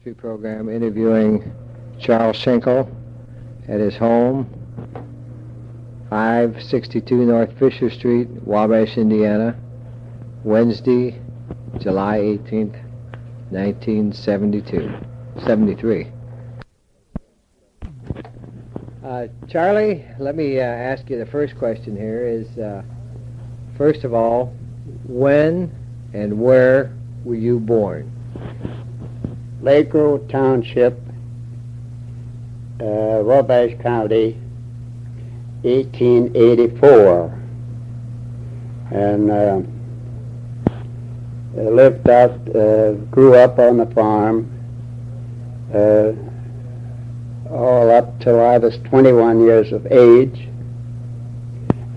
history program interviewing Charles Schenkel at his home, 562 North Fisher Street, Wabash, Indiana, Wednesday, July 18th, 1973. Charlie, let me ask you the first question here is, first of all, when and where were you born? Lake Road Township, Wabash County, 1884. And lived out, grew up on the farm, all up till I was 21 years of age.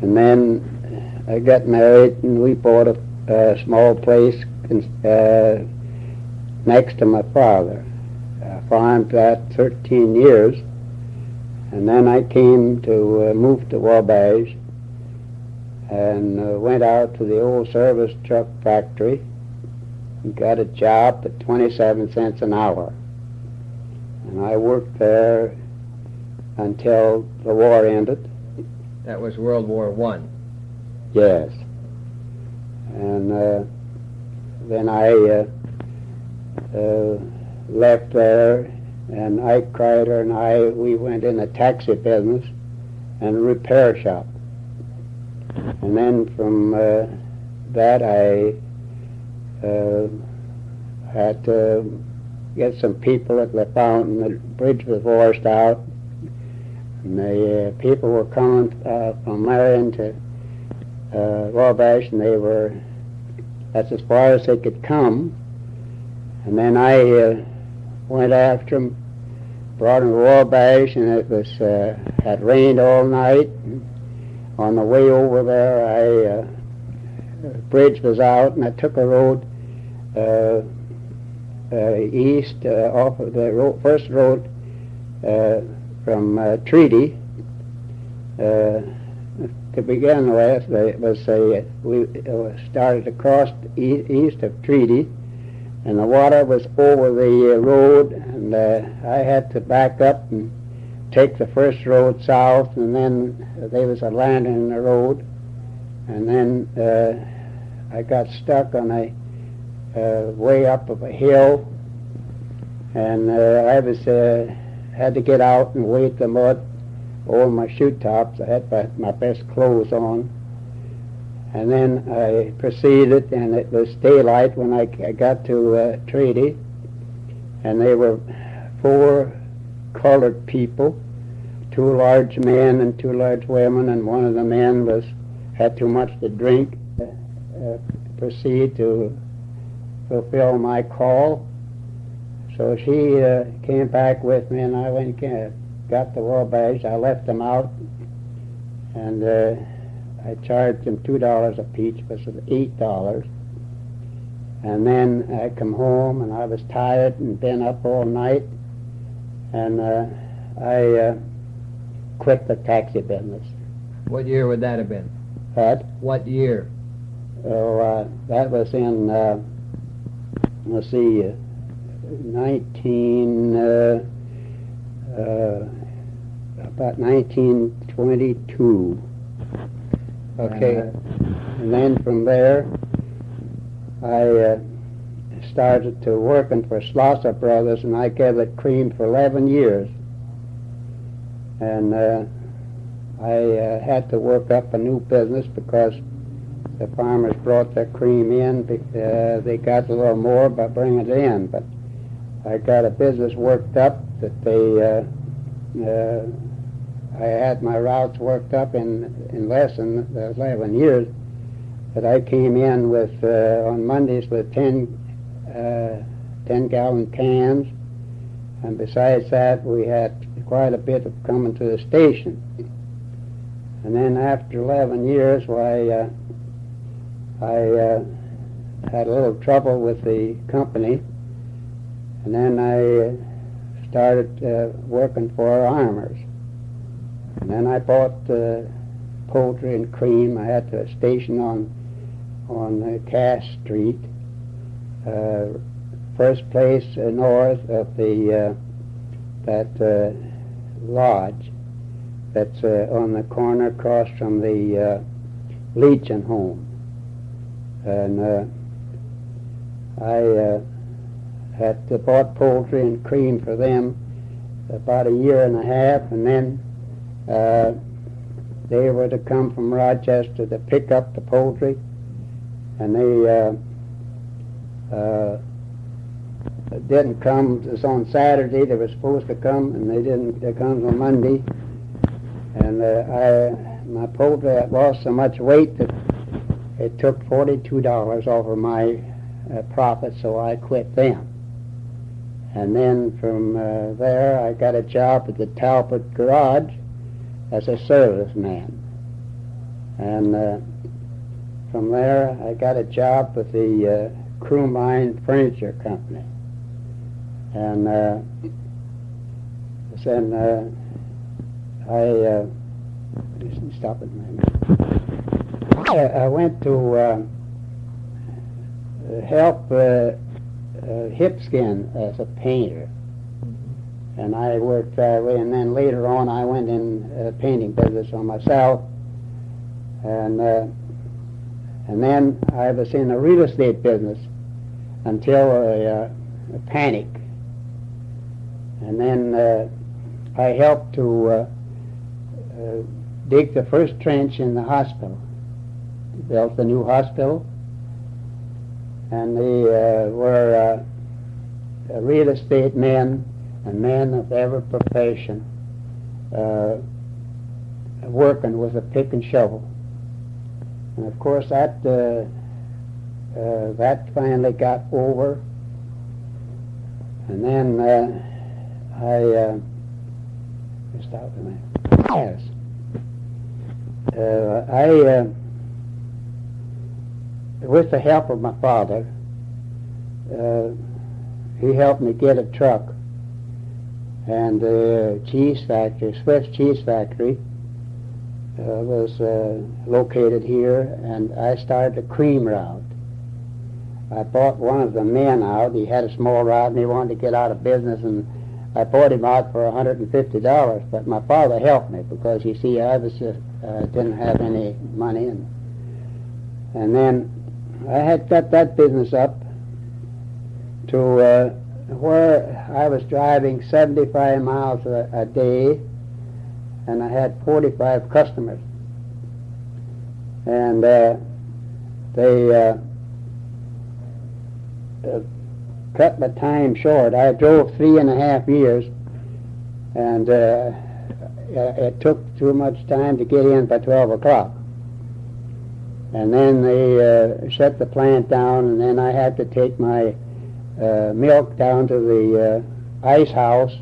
And then I got married and we bought a small place next to my father. I farmed that 13 years, and then I came to move to Wabash and went out to the old service truck factory and got a job at 27 cents an hour. And I worked there until the war ended. That was World War I. Yes. And then I left there, and Ike Crider and we went in the taxi business and a repair shop. And then from that I had to get some people at the fountain. The bridge was washed out, and the people were coming from Marion to Wabash, and that's as far as they could come. And then I went after them, brought them to Wabash, and it was had rained all night. On the way over there, the bridge was out, and I took a road east off of the first road from Treaty. To begin with, we started across east of Treaty, and the water was over the road, and I had to back up and take the first road south, and then there was a landing in the road, and then I got stuck on a way up of a hill, and I had to get out and wade the mud over my shoe tops. I had my best clothes on, and then I proceeded, and it was daylight when I got to Treaty, and there were 4 colored people, 2 large men and 2 large women, and one of the men had too much to drink. Proceed to fulfill my call. So she came back with me, and I went and got the Wabash. I left them out, and I charged them $2 apiece, which was $8. And then I come home, and I was tired and been up all night, and I quit the taxi business. What year would that have been? What year? Oh, that was in, let's see, about 1922. Okay. And then from there, I started to working for Slausa Brothers, and I gathered cream for 11 years. And I had to work up a new business because the farmers brought their cream in. They got a little more by bringing it in, but I got a business worked up that I had my routes worked up in less than 11 years. That I came in with on Mondays with 10-gallon cans, and besides that, we had quite a bit of coming to the station. And then after 11 years, I had a little trouble with the company, and then I started working for Armours. And then I bought poultry and cream. I had a station on Cass Street, first place north of the that lodge that's on the corner across from the Legion home. And I had bought poultry and cream for them about a year and a half, and then they were to come from Rochester to pick up the poultry, and they didn't come. It was on Saturday. They were supposed to come, and they didn't. They come on Monday, and my poultry had lost so much weight that it took $42 off of my profit, so I quit them. And then from there, I got a job at the Talbot Garage as a serviceman. And from there, I got a job with the Crewmine Furniture Company. And then stop it, man. I went to help Hipskin as a painter, and I worked that way. And then later on, I went in painting business on myself, and then I was in the real estate business until a panic, and then I helped to dig the first trench in the hospital. Built the new hospital, and they were real estate men and men of every profession working with a pick and shovel. And of course that finally got over, and then I stop a minute. Yes. With the help of my father, he helped me get a truck, and the cheese factory, Swift Cheese Factory, was located here, and I started a cream route. I bought one of the men out. He had a small route, and he wanted to get out of business, and I bought him out for $150. But my father helped me because, you see, I was didn't have any money, and then I had got that business up to where I was driving 75 miles a day, and I had 45 customers. And they cut my time short. I drove 3.5 years, and it took too much time to get in by 12 o'clock. And then they shut the plant down, and then I had to take my milk down to the ice house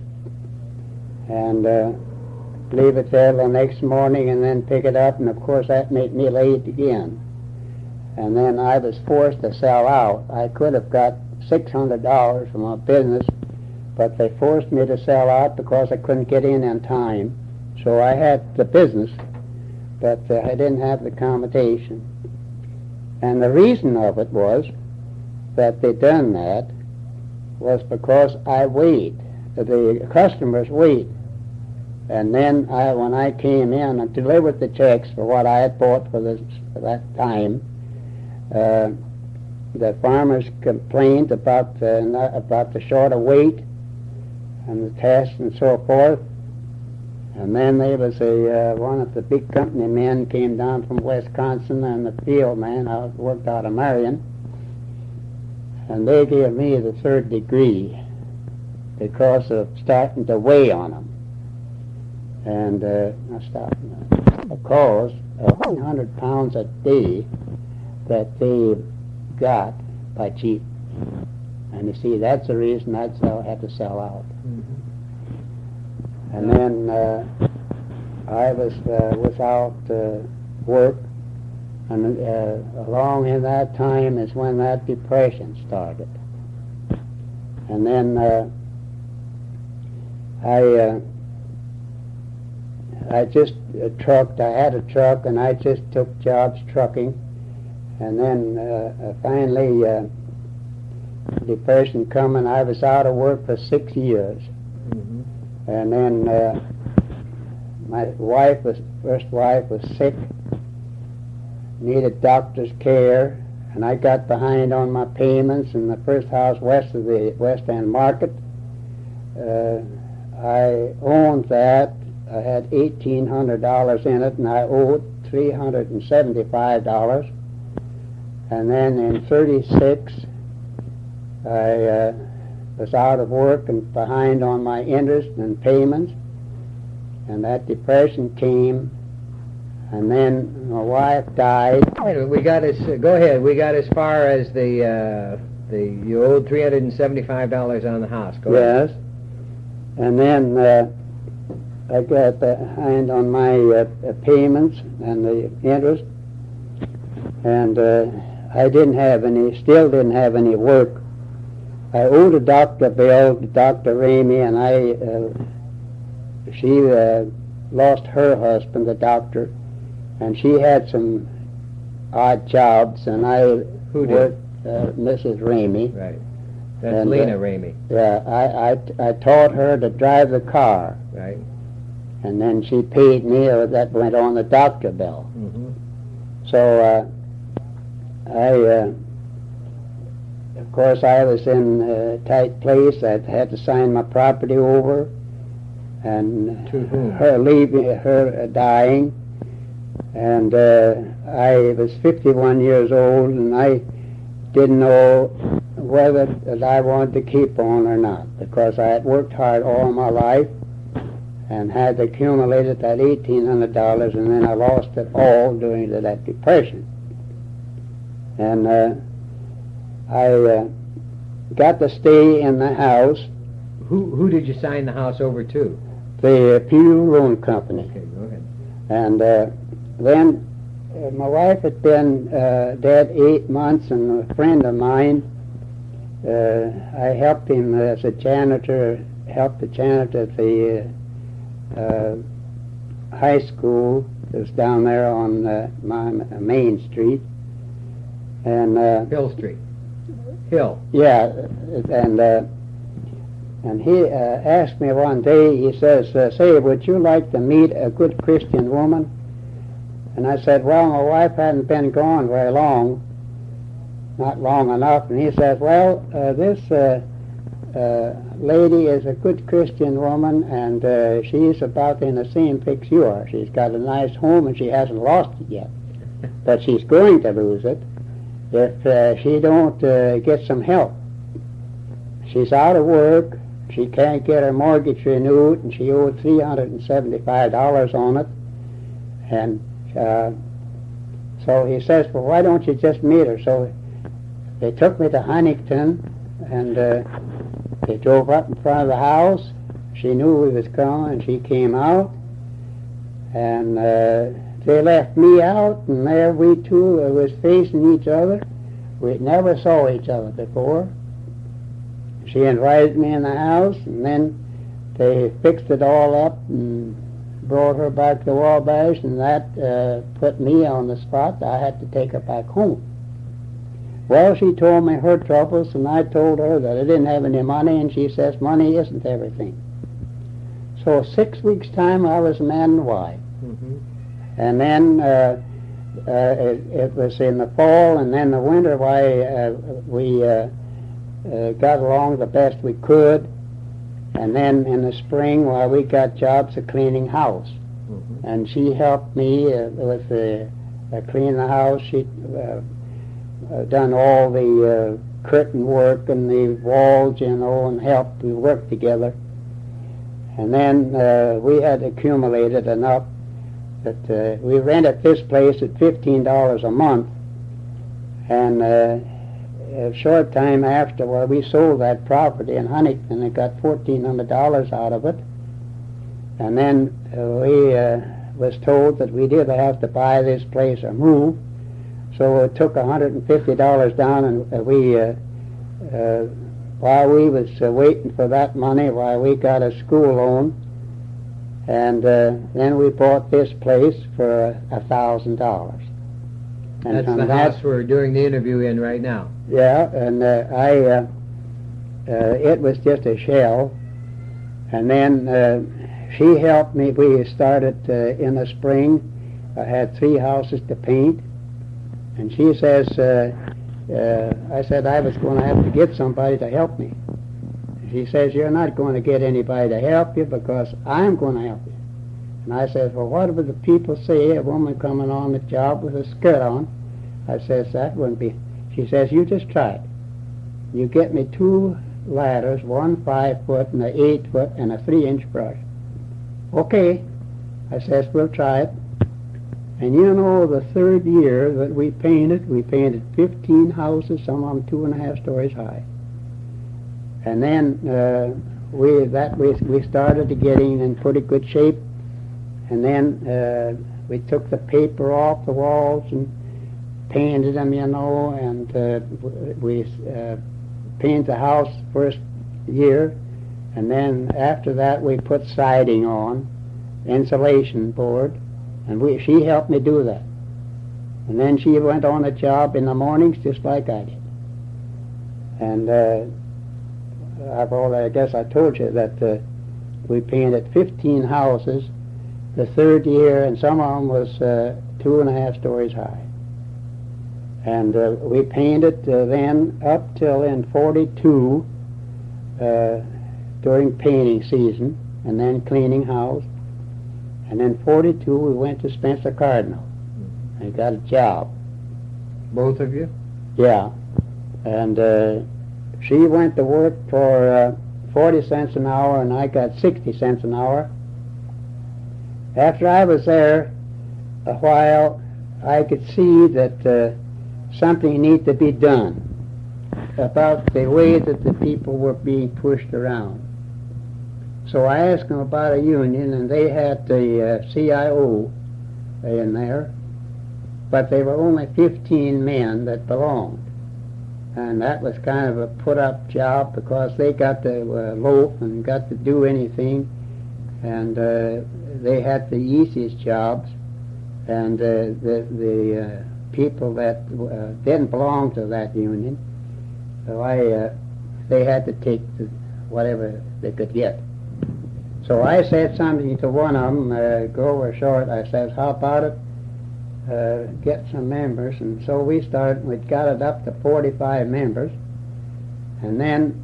and leave it there the next morning and then pick it up, and of course that made me late again. And then I was forced to sell out. I could have got $600 from my business, but they forced me to sell out because I couldn't get in time. So I had the business, but I didn't have the accommodation. And the reason of it was that they done that was because I wait. The customers wait. And then when I came in and delivered the checks for what I had bought for that time, the farmers complained about the short of weight and the tests and so forth. And then there was one of the big company men came down from Wisconsin, and the field man worked out of Marion, and they gave me the 3rd degree because of starting to weigh on them. And I stopped because 100 pounds a day that they got by cheap. And you see, that's the reason I had to sell out. Mm-hmm. And then I was without work, and along in that time is when that depression started. And then I just trucked. I had a truck, and I just took jobs trucking. And then finally depression come, and I was out of work for 6 years. Mm-hmm. And then my first wife was sick, needed doctor's care, and I got behind on my payments. In the first house west of the West End Market, I owned that. I had $1,800 in it, and I owed $375. And then in '36, I was out of work and behind on my interest and payments, and that depression came. And then my wife died. Wait a minute, we got as go ahead. We got as far as you owed $375 on the house. Go ahead. Yes. And then I got behind on my payments and the interest, and I still didn't have any work. I owed a doctor bill to Dr. Ramey, and she lost her husband, the doctor, and she had some odd jobs, and I worked Mrs. Ramey. Right. That's Lena Ramey. Yeah, I taught her to drive the car. Right. And then she paid me, or that went on the doctor bill. Mm-hmm. So of course, I was in a tight place. I had to sign my property over, and to whom? her dying. And I was 51 years old, and I didn't know whether that I wanted to keep on or not, because I had worked hard all my life and had accumulated that $1,800, and then I lost it all during that depression. And I got to stay in the house. Who did you sign the house over to? The Pew Loan Company. Okay, go ahead. And then my wife had been dead 8 months, and a friend of mine, I helped him as a janitor, helped the janitor at the high school. It was down there on Main Street. And Hill Street. Hill. Yeah, and he asked me one day, he says, say, would you like to meet a good Christian woman? And I said, well, my wife hadn't been gone very long, not long enough. And he says, well, this lady is a good Christian woman, and she's about in the same fix you are. She's got a nice home, and she hasn't lost it yet. But she's going to lose it if she don't get some help. She's out of work. She can't get her mortgage renewed, and she owed $375 on it. And so he says, well, why don't you just meet her? So they took me to Huntington, and they drove up in front of the house. She knew we was coming, and she came out. And they left me out, and there we two was facing each other. We never saw each other before. She invited me in the house, and then they fixed it all up and brought her back to Wabash, and that put me on the spot. I had to take her back home. Well, she told me her troubles, and I told her that I didn't have any money, and she says money isn't everything. So 6 weeks' time, I was a man and wife. Mm-hmm. And then it was in the fall, and then the winter, we got along the best we could. And then in the spring, we got jobs of cleaning house. Mm-hmm. And she helped me with cleaning the house. She done all the curtain work and the walls, and helped. We worked together. And then we had accumulated enough that we rented this place at $15 a month. And a short time after, we sold that property in Huntington and got $1,400 out of it. And then we was told that we'd either have to buy this place or move. So it took $150 down, and while we was waiting for that money, we got a school loan, and then we bought this place for $1,000. And That's from the that, house we're doing the interview in right now. yeah, and it was just a shell. And then she helped me. We started in the spring. I had 3 houses to paint. And she says, I said I was going to have to get somebody to help me. She says, you're not going to get anybody to help you because I'm going to help you. And I says, well, what would the people say, a woman coming on the job with a skirt on? I says, that wouldn't be. She says, you just try it. You get me 2 ladders, one 5-foot and an 8-foot and a 3-inch brush. Okay. I says, we'll try it. And you know, the 3rd year that we painted 15 houses, some of them 2.5 stories high. And then we started to get in pretty good shape. And then we took the paper off the walls and painted them, you know, and we painted the house first year. And then after that we put siding on, insulation board, and she helped me do that. And then she went on a job in the mornings just like I did. And I guess I told you that we painted 15 houses the 3rd year, and some of them was 2.5 stories high. And we painted then up till in 42 during painting season, and then cleaning house. And in 42 we went to Spencer Cardinal and got a job. Both of you? Yeah. And she went to work for 40 cents an hour, and I got 60 cents an hour. After I was there a while, I could see that something needed to be done about the way that the people were being pushed around. So I asked them about a union, and they had the CIO in there, but they were only 15 men that belonged. And that was kind of a put-up job because they got to loaf and got to do anything, and they had the easiest jobs, and the people that didn't belong to that union, so they had to take whatever they could get. So I said something to one of them, go over short. I said, how about it? Get some members. And so we got it up to 45 members. And then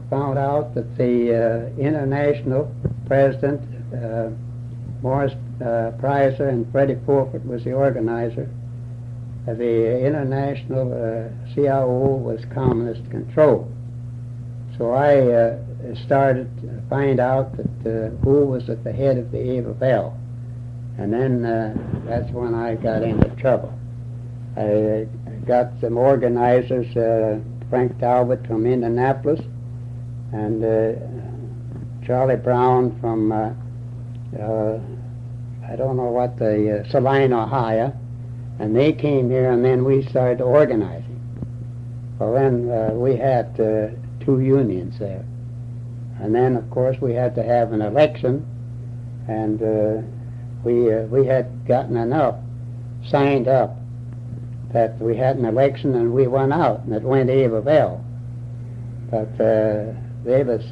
found out that the international president, Morris Pricer, and Freddie Fulford was the organizer. The international CIO was communist control. So I started to find out that who was at the head of the Ava Bell. And then that's when I got into trouble. I got some organizers, Frank Talbot from Indianapolis, and Charlie Brown from, I don't know what, the Saline, Ohio, and they came here, and then we started organizing. Well, then we had 2 unions there. And then, of course, we had to have an election, and we had gotten enough signed up that we had an election, and we went out, and it went Ava Bell. But they was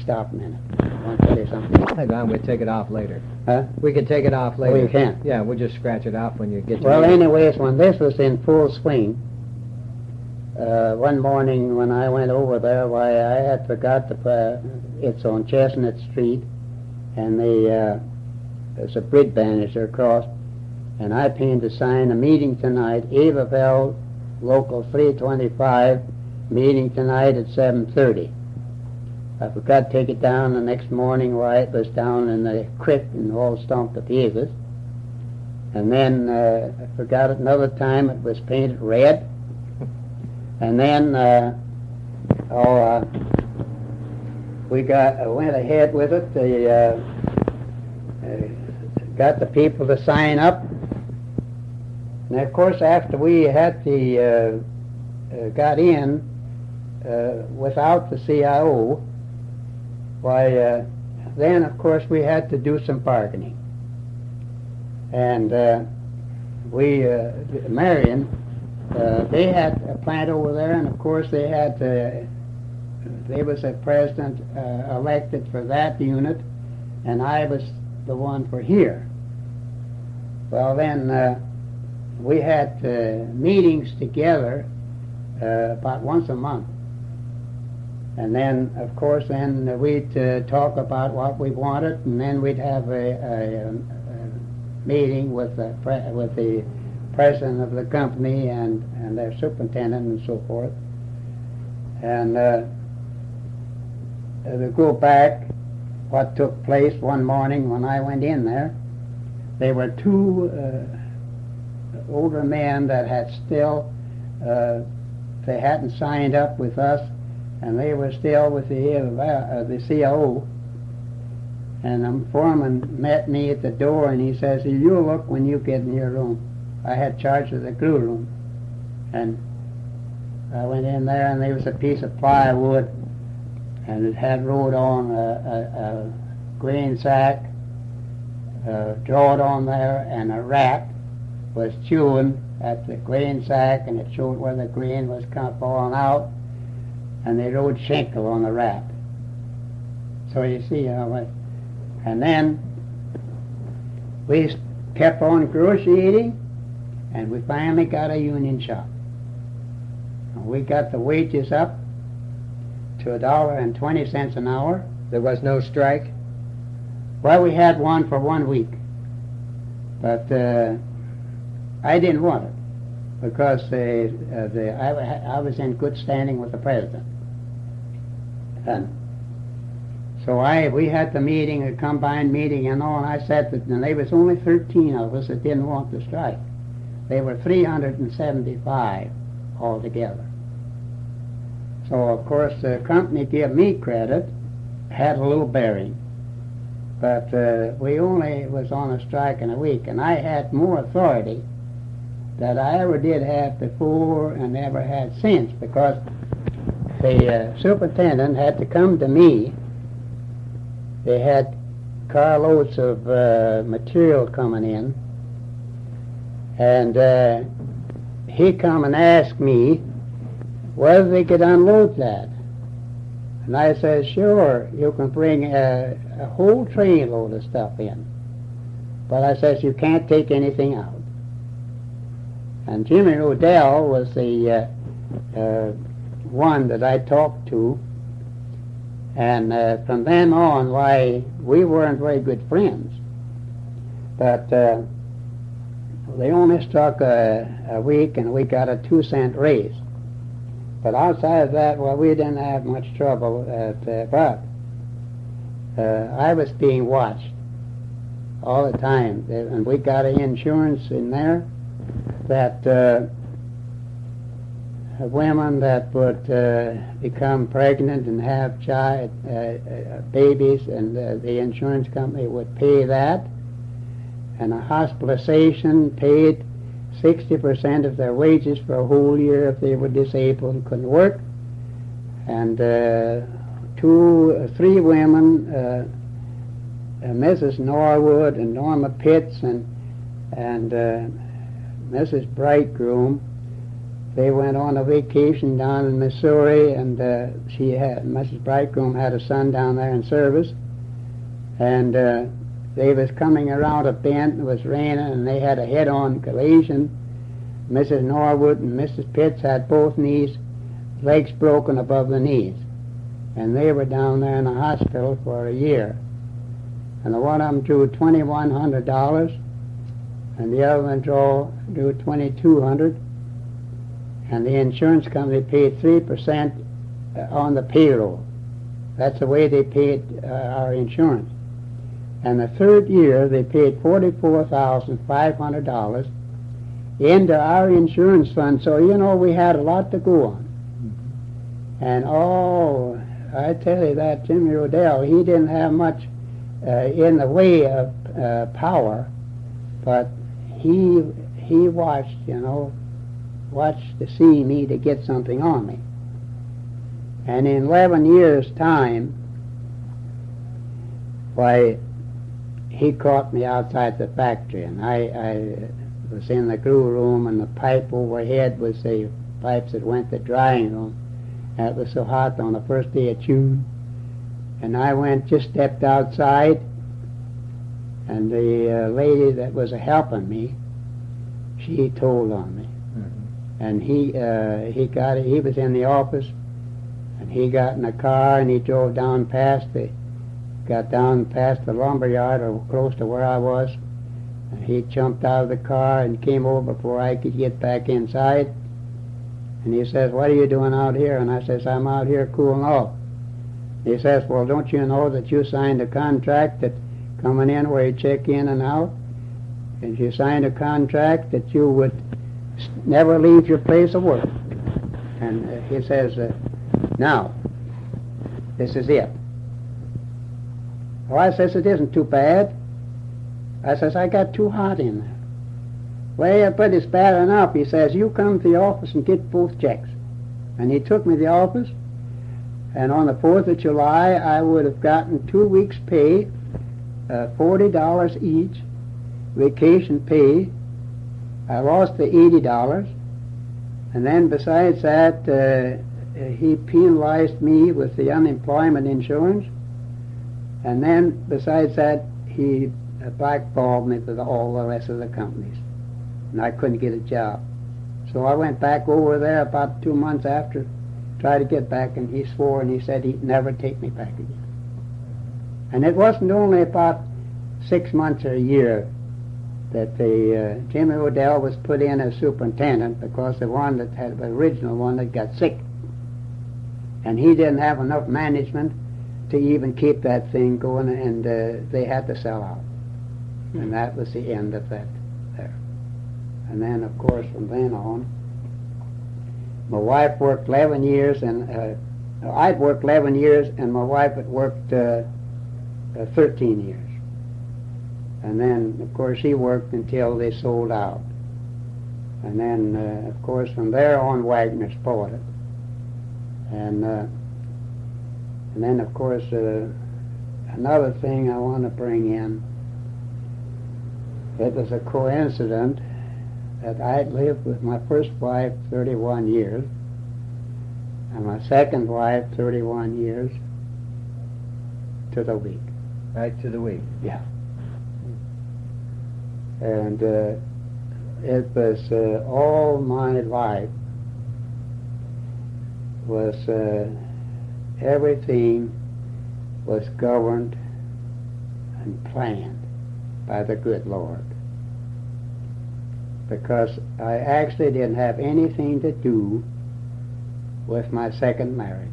stop a minute. I want to tell you something. Hang on, we'll take it off later. Huh? We can take it off later. Oh, you can? Yeah, we'll just scratch it off when you get to Well, it. anyways, when this was in full swing, one morning when I went over there, why, I had forgot to put, it's on Chestnut Street, and there's a bridge banister across, and I painted a sign, a meeting tonight, Ava Bell, Local 325, meeting tonight at 7:30. I forgot to take it down the next morning, why, it was down in the creek and all stumped to pieces. And then I forgot it another time, it was painted red. And then we went ahead with it. Got the people to sign up. And of course, after we had got in without the CIO, why, then of course we had to do some bargaining. And Marion, they had a plant over there, and of course they had, they was a president elected for that unit, and I was the one for here. Well then, we had meetings together about once a month. And then, of course, then we'd talk about what we wanted, and then we'd have a meeting with the president of the company and their superintendent and so forth. And to go back, what took place one morning when I went in there, there were two older men that had still, they hadn't signed up with us, and they were still with the CIO. And the foreman met me at the door, and he says, "You'll look when you get in your room." I had charge of the crew room. And I went in there, and there was a piece of plywood, and it had wrote on a grain sack, drawed on there, and a rat was chewing at the grain sack, and it showed where the grain was kind of falling out, and they wrote Schenkel on the rat. So you see, and then we kept on negotiating, and we finally got a union shop. And we got the wages up to $1.20 an hour. There was no strike? Well, we had one for 1 week, but I didn't want it because I was in good standing with the president. And so we had the meeting, a combined meeting and all, and I said that, and there was only 13 of us that didn't want to strike. They were 375 altogether. So of course the company gave me credit, had a little bearing, but we only was on a strike in a week, and I had more authority that I ever did have before and never had since, because the superintendent had to come to me. They had carloads of material coming in, and he come and asked me whether they could unload that. And I said, "Sure, you can bring a whole train load of stuff in, but I says you can't take anything out." And Jimmy Odell was the one that I talked to, and from then on, why, we weren't very good friends, but they only struck a week, and we got a 2-cent raise. But outside of that, well, we didn't have much trouble, but I was being watched all the time, and we got an insurance in there that women that would become pregnant and have babies, and the insurance company would pay that, and a hospitalization paid 60% of their wages for a whole year if they were disabled and couldn't work. And 3 women, Mrs. Norwood and Norma Pitts and Mrs. Brightgroom, they went on a vacation down in Missouri, and Mrs. Brightgroom had a son down there in service, and they was coming around a bend, it was raining, and they had a head-on collision. Mrs. Norwood and Mrs. Pitts had both legs broken above the knees, and they were down there in the hospital for a year. And the one of them drew $2,100, and the other one drew $2,200, and the insurance company paid 3% on the payroll. That's the way they paid our insurance. And the third year, they paid $44,500 into our insurance fund. So, we had a lot to go on. And, I tell you that Jimmy Odell, he didn't have much in the way of power, but he watched, watched to see me to get something on me. And in 11 years' time, why, he caught me outside the factory, and was in the crew room, and the pipe overhead was the pipes that went to the drying room. And it was so hot on the first day of June. And I just stepped outside, and the lady that was helping me, she told on me. And he was in the office, and he got in a car, and he drove got down past the lumber yard, or close to where I was, and he jumped out of the car and came over before I could get back inside. And he says, "What are you doing out here?" And I says, "I'm out here cooling off." He says, "Well, don't you know that you signed a contract that coming in where you check in and out? And you signed a contract that you would never leave your place of work." And he says, "Now, this is it." Well, I says, "It isn't too bad." I says, "I got too hot in there." "Well, yeah, but it's bad enough." He says, "You come to the office and get both checks." And he took me to the office, and on the 4th of July, I would have gotten 2 weeks' pay, $40 each, vacation pay. I lost the $80, and then besides that, he penalized me with the unemployment insurance, and then besides that, he blackballed me with all the rest of the companies, and I couldn't get a job. So I went back over there about 2 months after, tried to get back, and he swore, and he said he'd never take me back again. And it wasn't only about 6 months or a year that the Jimmy Odell was put in as superintendent, because the one that had the original one that got sick, and he didn't have enough management to even keep that thing going, and they had to sell out. And that was the end of that there. And then, of course, from then on, my wife worked 11 years, and I'd worked 11 years, and my wife had worked 13 years. And then, of course, she worked until they sold out. And then, of course, from there on, Wagner's bought it. And then, of course, another thing I want to bring in, it was a coincidence that I'd lived with my first wife 31 years, and my second wife 31 years to the week. Right to the week. Yeah. And it was all my life was everything was governed and planned by the good Lord, because I actually didn't have anything to do with my second marriage.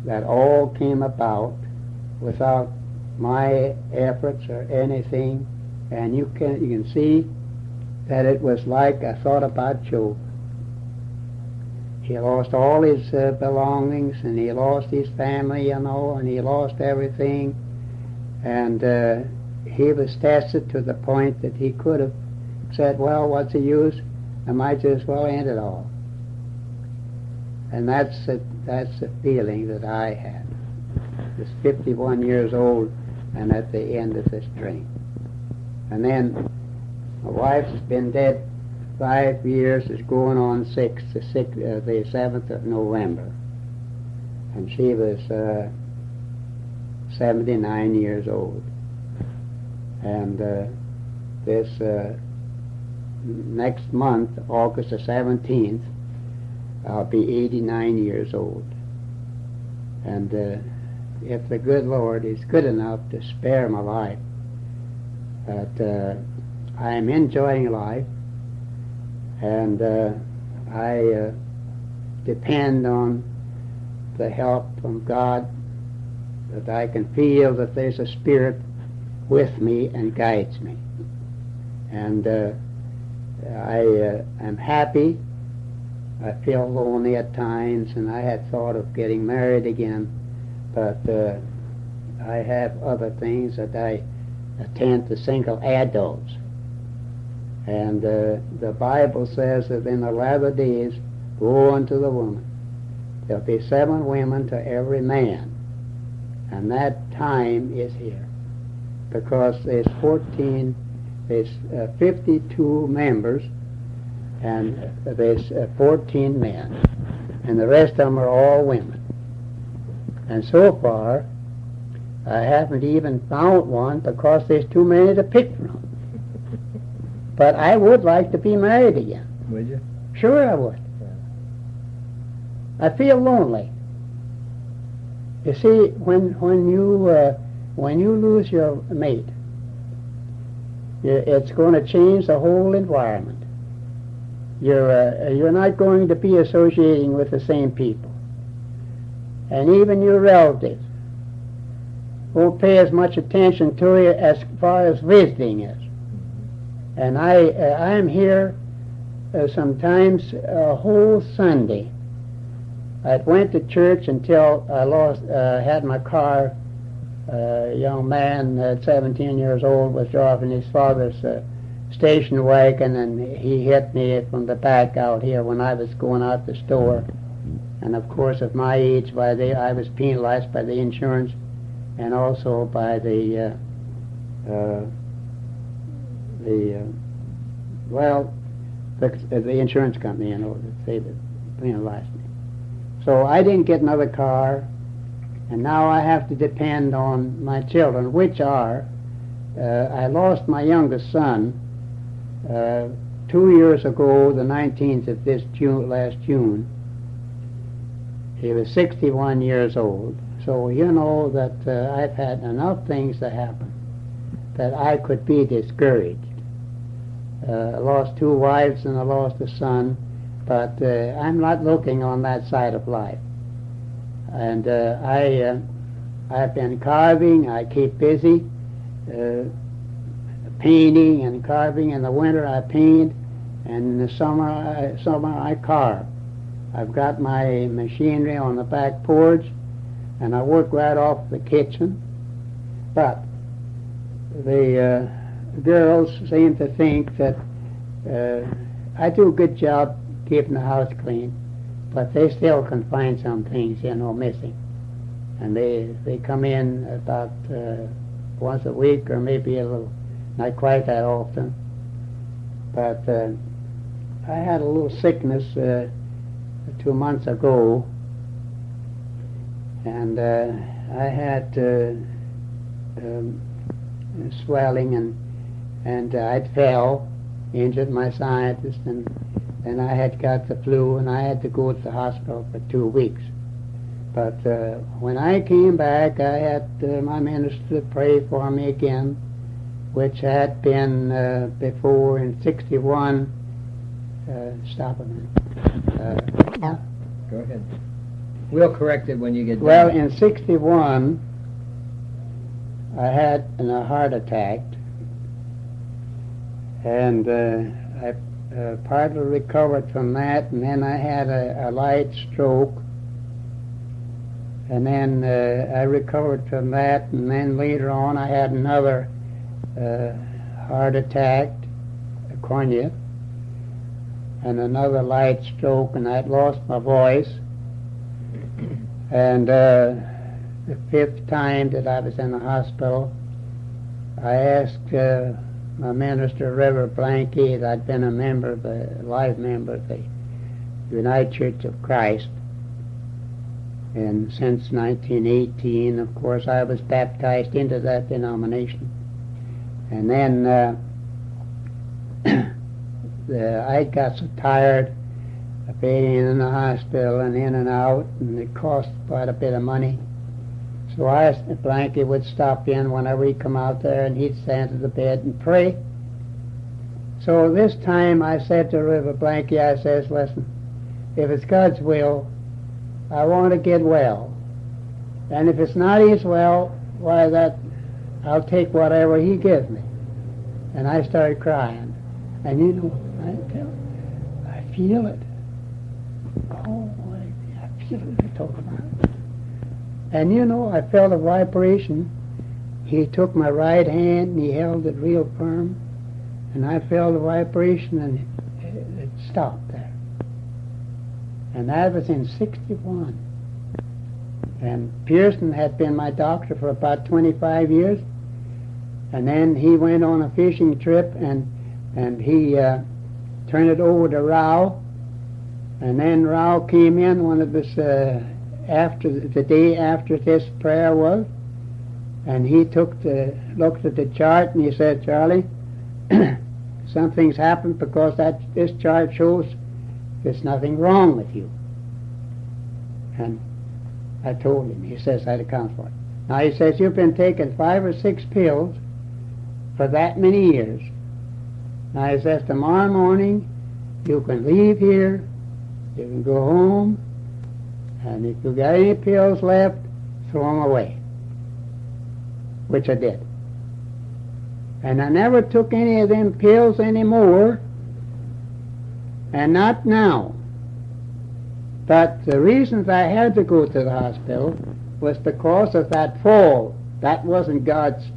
That all came about without my efforts or anything. And you can see that it was like I thought about Job. He lost all his belongings, and he lost his family, and he lost everything. And he was tested to the point that he could have said, "Well, what's the use? I might just as well end it all." And that's the feeling that I had. Just 51 years old, and at the end of this dream. And then my wife's been dead 5 years, is going on the 7th of November. And she was 79 years old. And this next month, August the 17th, I'll be 89 years old. And if the good Lord is good enough to spare my life, that I am enjoying life, and I depend on the help from God, that I can feel that there's a spirit with me and guides me. And I am happy. I feel lonely at times, and I had thought of getting married again, but I have other things that I attend to single adults. And the Bible says that in the latter days, woe unto the woman. There'll be 7 women to every man. And that time is here. Because there's 14 there's 52 members, and there's 14 men, and the rest of them are all women. And so far, I haven't even found one because there's too many to pick from. But I would like to be married again. Would you? Sure I would. I feel lonely. You see, when you lose your mate, it's going to change the whole environment. You're not going to be associating with the same people, and even your relatives won't pay as much attention to you as far as visiting is. And I'm here sometimes a whole Sunday. I went to church until I had my car. A young man, 17 years old, was driving his father's station wagon, and he hit me from the back out here when I was going out the store. And of course, at my age, I was penalized by the insurance, and also by the insurance company, they penalized me. So I didn't get another car, and now I have to depend on my children, which are, I lost my youngest son 2 years ago, the 19th of last June. He was 61 years old. So you know that I've had enough things to happen that I could be discouraged. I lost 2 wives and I lost a son, but I'm not looking on that side of life. And I've been carving. I keep busy painting and carving. In the winter I paint, and in the summer I carve. I've got my machinery on the back porch, and I work right off the kitchen. But the girls seem to think that I do a good job keeping the house clean, but they still can find some things, missing. And they come in about once a week, or maybe a little, not quite that often. But I had a little sickness 2 months ago, and I had swelling, and I fell, injured my sciatus, and I had got the flu, and I had to go to the hospital for 2 weeks. But when I came back, I had my minister pray for me again, which had been before in 61. Stop a minute. Yeah. Go ahead. We'll correct it when you get done. Well, in 61, I had a heart attack, and I partly recovered from that, and then I had a light stroke, and then I recovered from that, and then later on I had another heart attack, a cornea, and another light stroke, and I'd lost my voice. And the 5th time that I was in the hospital, I asked my minister, Reverend Blanky, that I'd been a life member of the United Church of Christ. And since 1918, of course, I was baptized into that denomination. And then I got so tired of being in the hospital and in and out, and it cost quite a bit of money. So I asked if Blanky would stop in whenever he'd come out there, and he'd stand at the bed and pray. So this time I said to Reverend Blanky, I says, listen, if it's God's will, I want to get well. And if it's not His will, why I'll take whatever He gives me. And I started crying. And I feel it. Oh, I feel it. I told him. And I felt a vibration. He took my right hand and he held it real firm. And I felt the vibration, and it stopped there. And that was in 61. And Pearson had been my doctor for about 25 years. And then he went on a fishing trip, and he turned it over to Rao. And then Rao came in when it was after the day after this prayer was, and he looked at the chart, and he said, "Charlie, something's happened because this chart shows there's nothing wrong with you." And I told him. He says that accounts for it. Now he says, "You've been taking 5 or 6 pills for that many years." Now he says, "Tomorrow morning you can leave here, you can go home, and if you got any pills left, throw them away." Which I did. And I never took any of them pills anymore, and not now. But the reasons I had to go to the hospital was because of that fall. That wasn't God's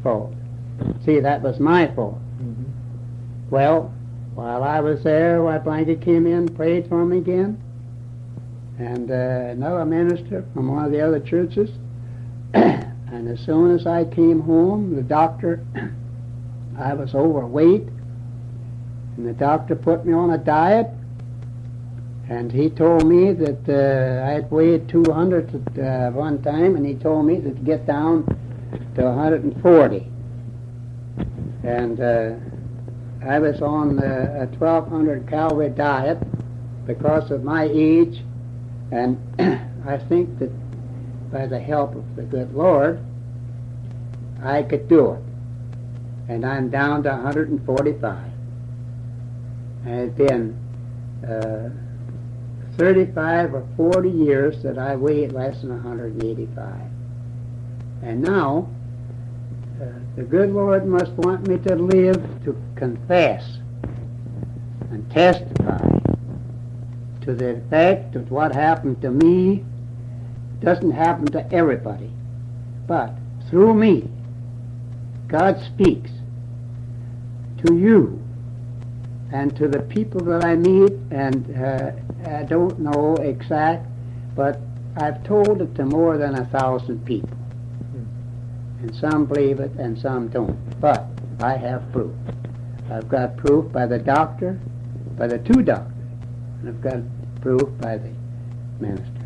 fault. See, that was my fault. Mm-hmm. Well, while I was there, my blanket came in, prayed for me again, and another minister from one of the other churches. And as soon as I came home, the doctor, I was overweight, and the doctor put me on a diet, and he told me that I had weighed 200 at one time, and he told me to get down to 140. And I was on a 1,200 calorie diet because of my age, and I think that by the help of the good Lord, I could do it. And I'm down to 145. And it's been 35 or 40 years that I weighed less than 185. And now, the good Lord must want me to live to confess and testify to the fact that what happened to me doesn't happen to everybody, but through me, God speaks to you and to the people that I meet, and I don't know exact, but I've told it to more than 1,000 people. And some believe it and some don't, but I have proof. I've got proof by the doctor, by the 2 doctors, and I've got proof by the minister.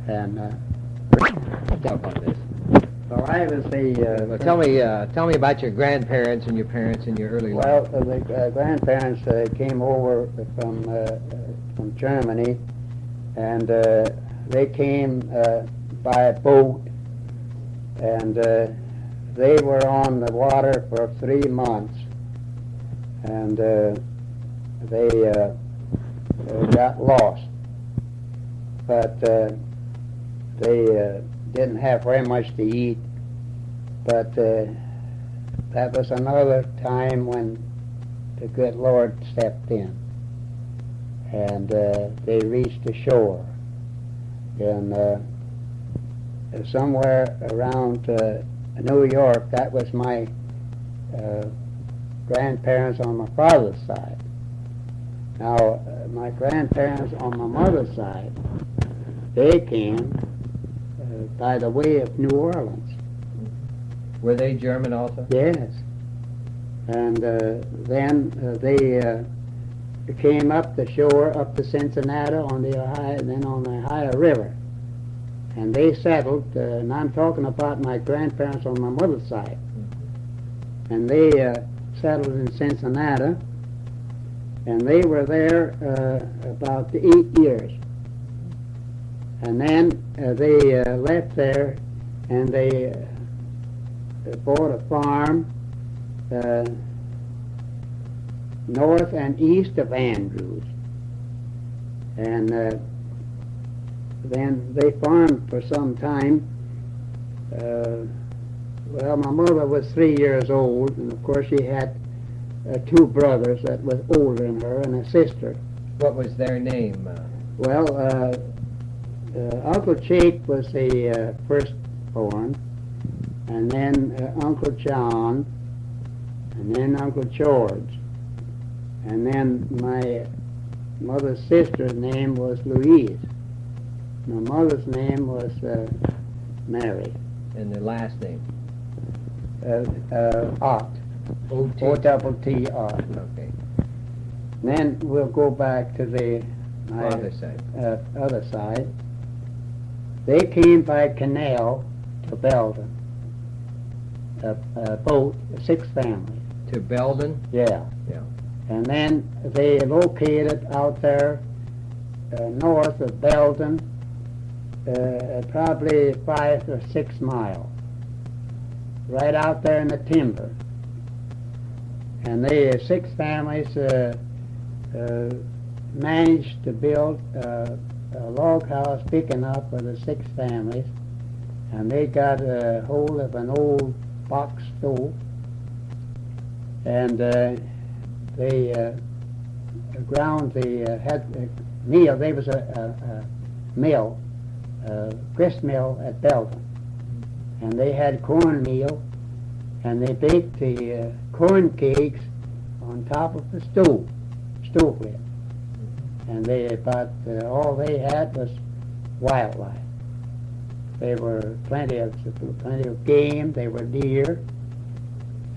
And Talk about this. so I was the... Well, tell me about your grandparents and your parents in your early life. Well, the grandparents came over from Germany, and they came by a boat, and they were on the water for 3 months, and they got lost. But they didn't have very much to eat, but that was another time when the good Lord stepped in, and they reached the shore, and somewhere around New York. That was my grandparents on my father's side. Now, my grandparents on my mother's side, they came by the way of New Orleans. Were they German also? Yes. And then they came up the shore, up to Cincinnati on the Ohio, and then on the Ohio River. And they settled, and I'm talking about my grandparents on my mother's side. And they settled in Cincinnati, and they were there about 8 years. And then they left there, and they bought a farm north and east of Andrews. And then they farmed for some time. Well, my mother was 3 years old, and of course she had 2 brothers that was older than her, and a sister. What was their name? Well, Uncle Jake was the firstborn, and then Uncle John, and then Uncle George, and then my mother's sister's name was Louise. My mother's name was Mary. And their last name? art. O-T. O-double-T-R. Okay. Then we'll go back to the Other side. other side. They came by canal to Belden. A boat, 6 families. To Belden? Yeah. Yeah. And then they located out there north of Belden, probably 5 or 6 miles, right out there in the timber. And they 6 families managed to build a log house big enough for the 6 families, and they got a hold of an old box stove, and they ground the meal. There was a mill, grist mill at Belden, and they had cornmeal, and they baked the corn cakes on top of the stove lid. And they about all they had was wildlife. There were plenty of game. They were deer,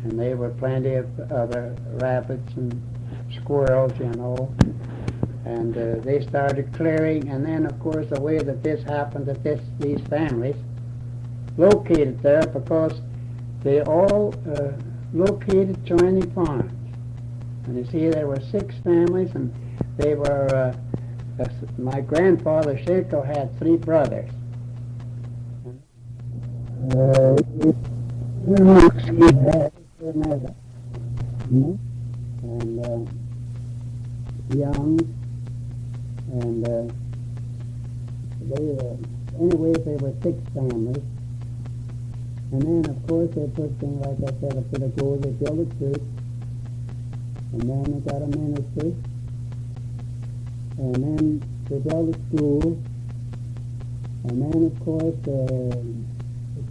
and there were plenty of other rabbits and squirrels, you know. And they started clearing, and then of course the way that this happened, that these families located there, because they all located joining farms. And you see, there were 6 families, and they were. My grandfather Schenkel had 3 brothers. And young, and anyways, there were 6 families. And then, of course, they put things, like I said, up to the goal, they built a church, and then they got a ministry, and then they built a school, and then, of course, the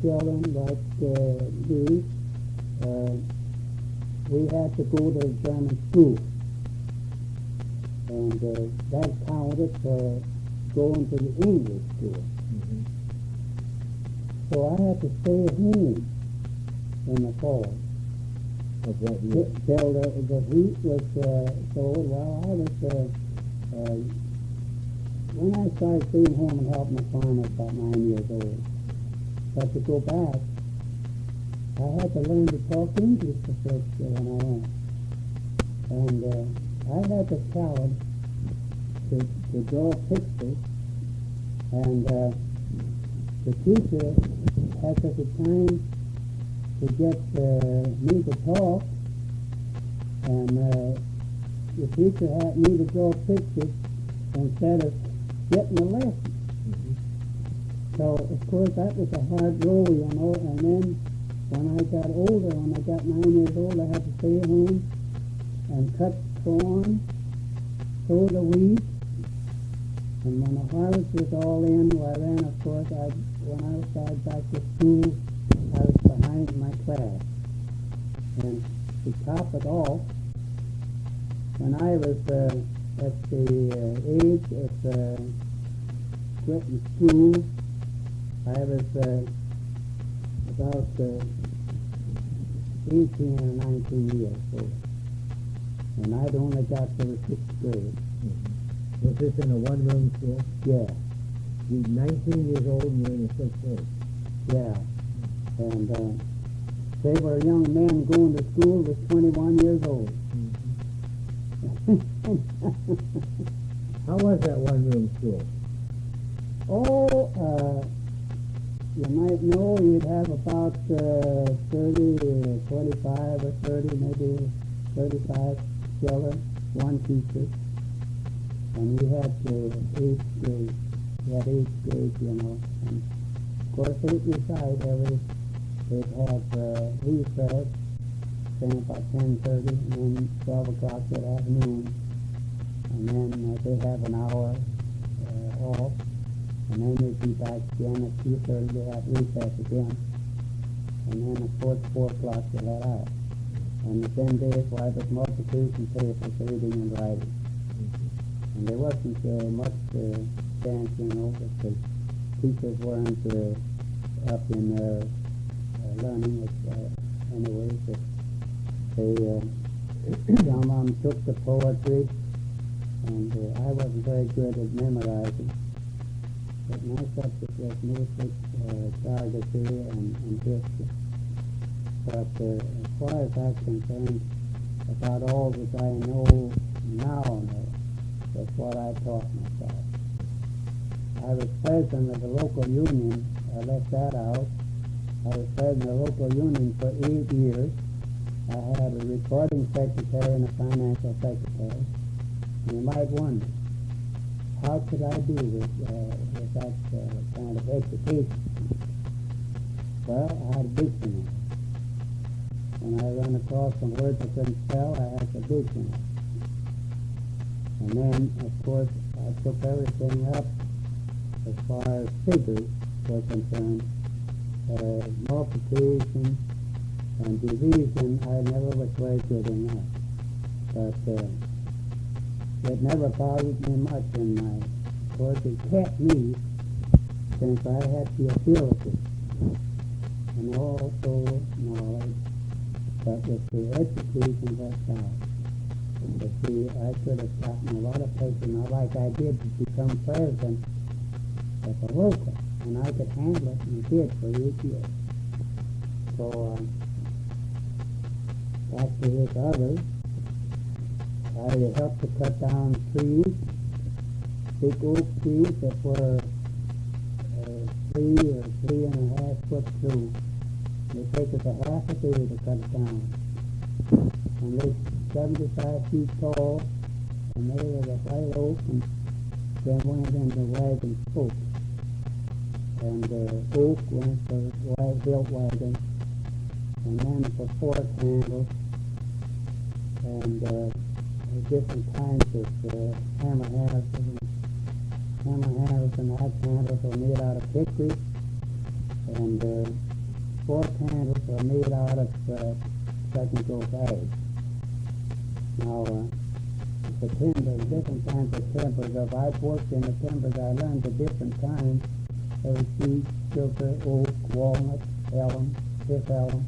children, like these, we had to go to German school, and that counted for going to the English school. Mm-hmm. So I had to stay at home in the fall. Of what year? Till the wheat was sold. Well, I was, when I started staying home and helping the farm, I was about 9 years old. But to go back, I had to learn to talk English the first year when I went. And I had the talent to draw pictures, and the teacher had such a time to get me to talk, and the teacher had me to draw pictures instead of getting a lesson. Mm-hmm. So, of course, that was a hard role, you know, and then when I got older, when I got 9 years old, I had to stay at home and cut corn, sow the wheat, and when the harvest was all in, well then, of course, when I started back to school, I was behind my class. And to top it off, when I was at the age of quitting school, I was about 18 or 19 years old. And I'd only got to the 6th grade. Mm-hmm. Was this in a one-room school? Yeah. You're 19 years old and you're in the 6th grade. Yeah. And they were young men going to school was 21 years old. Mm-hmm. How was that one-room school? Oh, you might know you'd have about 30, 25 or 30, maybe 35 children, one teacher. And we had 8th grade. We had 8th grade, you know. And of course, 8 beside they'd have recess, then about 10:30, and then 12 o'clock they'd have noon. And then they'd have an hour off. And then they'd be back again at 2:30, they'd have recess again. And then, of course, 4 o'clock they let out. And the 10 days, well, it was multiplication papers, reading and writing. Mm-hmm. And there wasn't much chance, you know, that the teachers weren't up in their learning anyways, some of them took the poetry, and I wasn't very good at memorizing. But my subject was mostly geography and history. But as far as I'm concerned, about all that I know now, that's what I taught myself. I was president of the local union. I left that out. I was president of the local union for 8 years. I had a recording secretary and a financial secretary. And you might wonder, how could I do with that kind of education? Well, I had a dictionary. When I ran across some words I couldn't spell, I had the dictionary. And then, of course, I took everything up as far as figures were concerned. Multiplication and division, I never was very good in that. But it never bothered me much in my course. It kept me since I had the ability and also knowledge, but with the education left out. But see, I could have gotten a lot of places, not like I did to become president at the local, and I could handle it and did for 8 years. So, back to his others, I helped to cut down trees, big oak trees that were 3 or 3.5 foot through. They take us a half a day to cut it down. And they're 75 feet tall, and they were the white oak, and then went into wagon spokes. And oak went for built wagons, and then for fork handles, and different kinds of hammer handles. Hammer handles and axe handles are made out of hickory, and fork handles are made out of second growth age. Now, the timbers, different kinds of timbers. If I've worked in the timbers, I learned the different kinds. There was beech, sugar, oak, walnut, elm, stiff elm,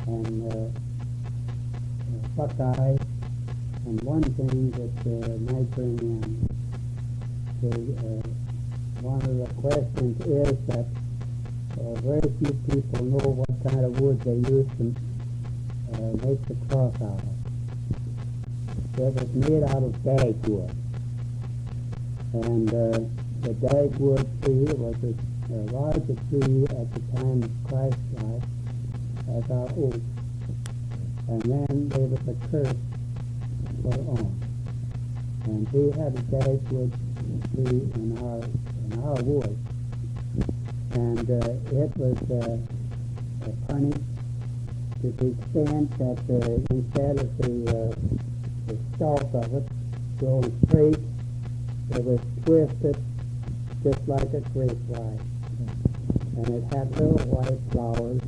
and buckeye. And one thing that might bring in one of the questions is that very few people know what kind of wood they use to make the cross out of. It was made out of dagwood. And the dagwood tree was a larger tree at the time of Christ's life as our oak. And then there was a curse put on. And we had a dagwood tree in our woods. And it was punished to the extent that instead of the stalk of it going straight, it was twisted just like a grapevine. And it had little white flowers,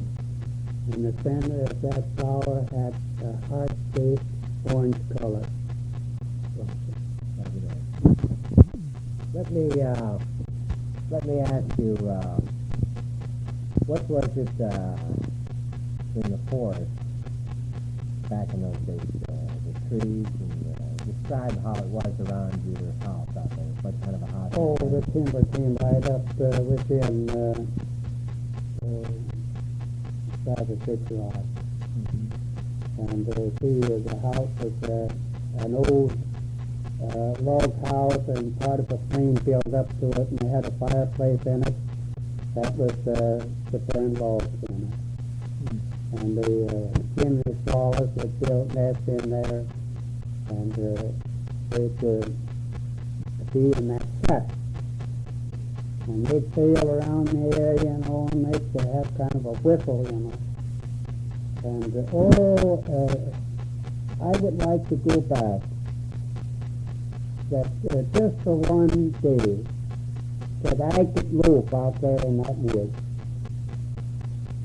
and the center of that flower had a heart-shaped orange color. Let me ask you, what was it in the forest back in those days? The trees, and describe how it was around your house out there. What kind of a house? Oh, the timber came right up within 5 or 6 rods. Mm-hmm. And the house was an old log house, and part of a frame built up to it, and they had a fireplace in it. That was to burn logs in it. Mm-hmm. And the chimney swallows would build nests in there, and they'd be in that cut. And they'd sail around the area, and they'd have kind of a whistle, And I would like to go back. That just for one day, that I could loaf out there in that woods.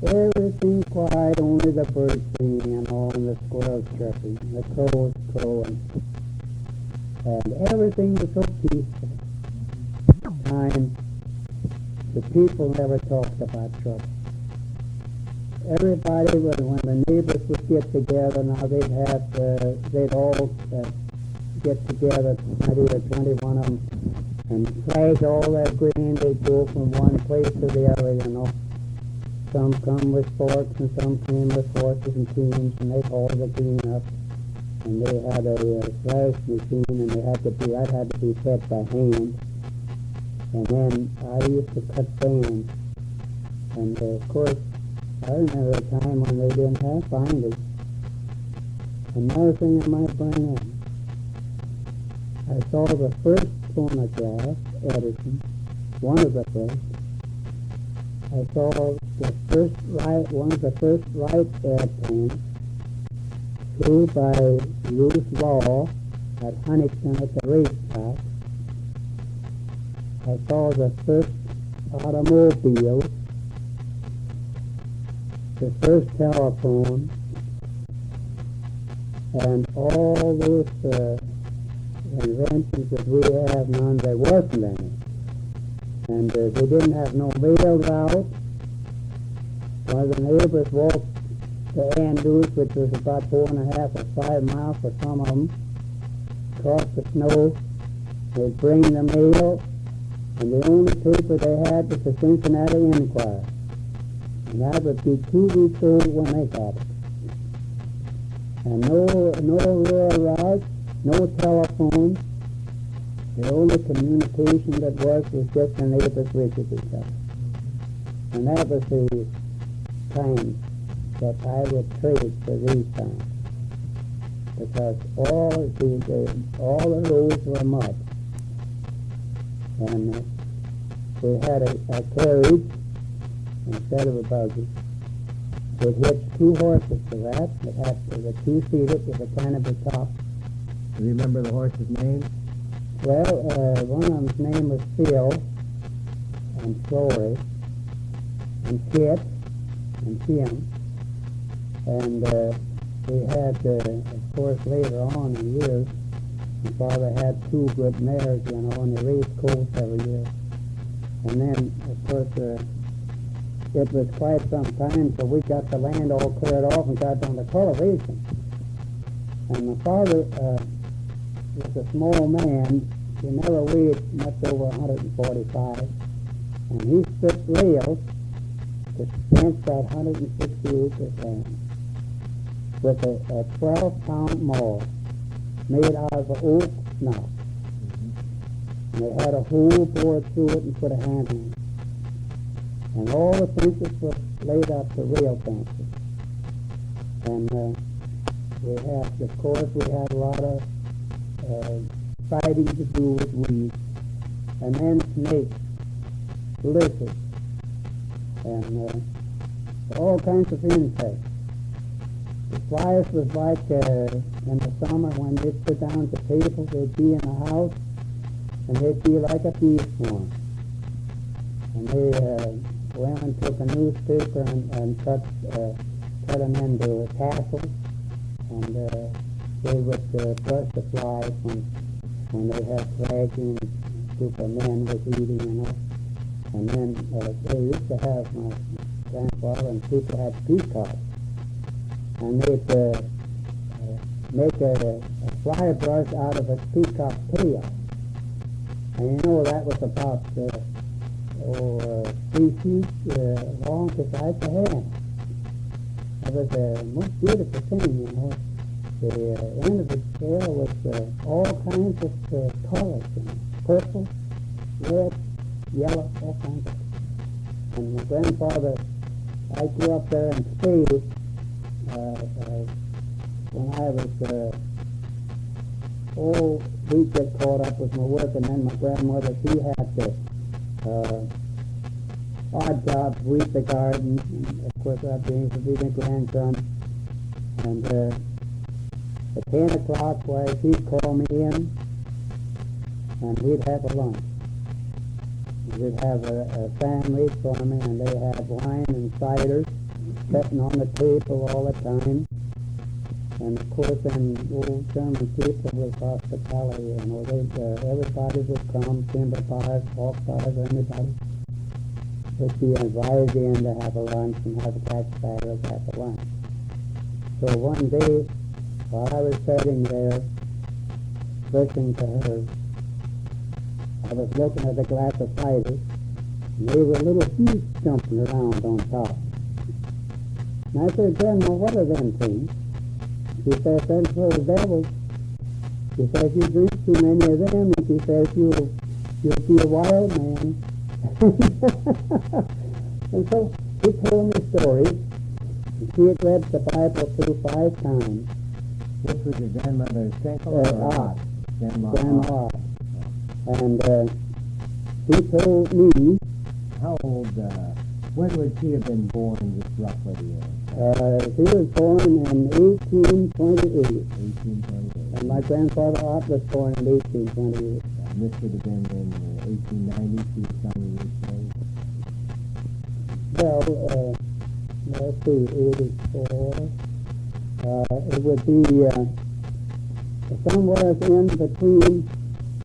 Everything quiet, only the birds singing, and the squirrels chirping, and the crows crowing, and everything was so peaceful. Time, the people never talked about trouble. everybody would, when the neighbors would get together, now they'd all get together, 20 or 21 of them, and flash all that grain. They'd go from one place to the other, you know. Some come with forks and some came with horses and teams, and they hauled the grain up. And they had a flash machine, and that had to be fed by hand. And then I used to cut bands. And of course, I remember a time when they didn't have binders. Another thing I might bring up, I saw the first phonograph, Edison, one of the first. I saw one of the first Wright airplanes flew by Ruth Law at Huntington at the racetrack. I saw the first automobile, the first telephone, and all those inventions that we have now, there wasn't any. And they didn't have no mail route. One of the neighbors walked to Andrews, which was about 4.5 or 5 miles for some of them, across the snow. They'd bring the mail, and the only paper they had was the Cincinnati Enquirer. And that would be 2 weeks old when they got it. And no rural routes, no telephone. The only communication that was just the neighbors with each other. And that was the time that I would trade for these times. Because all the roads were mud. And we had a carriage instead of a buggy. It hitched 2 horses to that. It was a 2-seater with a canopy top. Do you remember the horse's name? Well, one of them's name was Phil, and Flory, and Kit, and Tim. And we had, of course, later on in years, my father had 2 good mares, you know, and they raced colts every year. And then, of course, it was quite some time till we got the land all cleared off and got down to cultivation. And my father was a small man. He never weighed much over 145. And he stripped rails to fence that 160 acres land with a 12-pound maul made out of oak knot. And they had a hole bored through it and put a handle in it. And all the fences were laid up to rail fences. And of course, we had a lot of fighting to do with weeds. And then snakes, lizards, and all kinds of insects. The flies was like in the summer when they'd sit down at the table, they'd be in the house, and they'd be like a bee swarm. And they went and took a newspaper and cut them into tassels, and they would brush the flies when they had flagging, a group of men was eating, you know. And then they used to have, my grandfather and people had peacocks, and they'd make a fly brush out of a peacock tail. And you know, that was about 3 feet long beside the hand. It was a most beautiful thing, you know. The end of the tail was all kinds of colors, you know, purple, red, yellow, all kinds of. And my grandfather, I grew up there in Spain when I was we'd get caught up with my work, and then my grandmother, she had the odd jobs, weed the garden, and of course that being to be the grandson. And at 10 o'clock, why, she'd call me in, and we'd have a lunch. We'd have a family for me, and they had wine and ciders sitting on the table all the time. And of course, then old German people with hospitality, you know, everybody would come, timber buyers, pork buyers, anybody. would be invited in to have a lunch and have a tax batters at the lunch. So one day, while I was sitting there listening to her, I was looking at a glass of cider, and they were little geese jumping around on top. And I said, Grandma, what are them things? She says, them for the devils. She says, you drink too many of them, and she says, you'll be a wild man. And so he told me stories. She had read the Bible through 5 times. This was your grandmother Schenkel or Ott? Grandma Ott. And he told me... How old, when would she have been born, just roughly? He was born in 1828. 1828. And my grandfather Ott was born in 1828. And this would have been in 1890, she was coming this way. Well, let's see, 84. It would be somewhere in between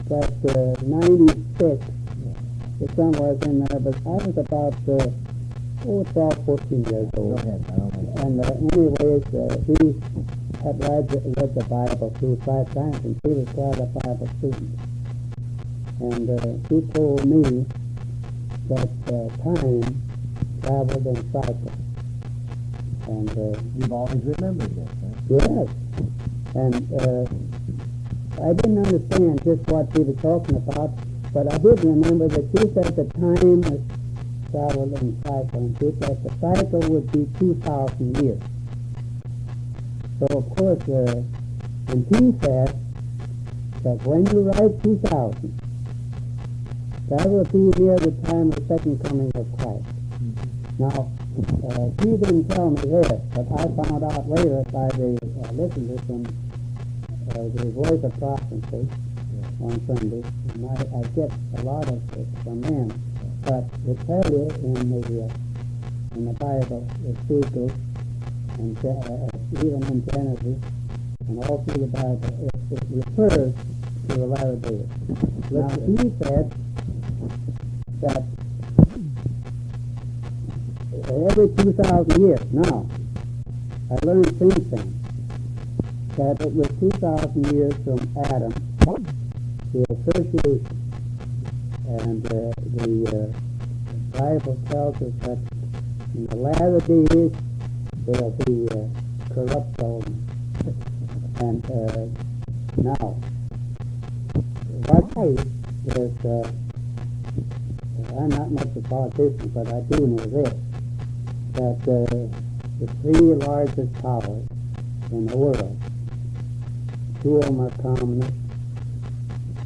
that 96. Somewhere in there, but I was about 12, 14 years old. Go ahead, I don't know. And anyways, he had read the Bible through 5 times, and he was quite a Bible student. And he told me that time traveled in cycles. And you've always remembered this, huh? yes. And I didn't understand just what he was talking about, but I did remember that she said the time was traveled in cycle, and she said the cycle would be 2,000 years. So of course, and he said that when you write 2,000, that will be near the time of the second coming of Christ. Mm-hmm. Now, he didn't tell me this, but I found out later by the listened to some the Voice of Prophecy on Sunday, and I get a lot of it from them. But they tell you in the Bible, Ezekiel, and even in Genesis, and all through the Bible, it refers to the latter days. Now, he said that every 2,000 years, now, I learned since then that it was 2,000 years from Adam, the association, and the Bible tells us that in the latter days there will be corrupt elements. And now, what is, I'm not much a politician, but I do know this, that the 3 largest powers in the world, 2 of them are communists,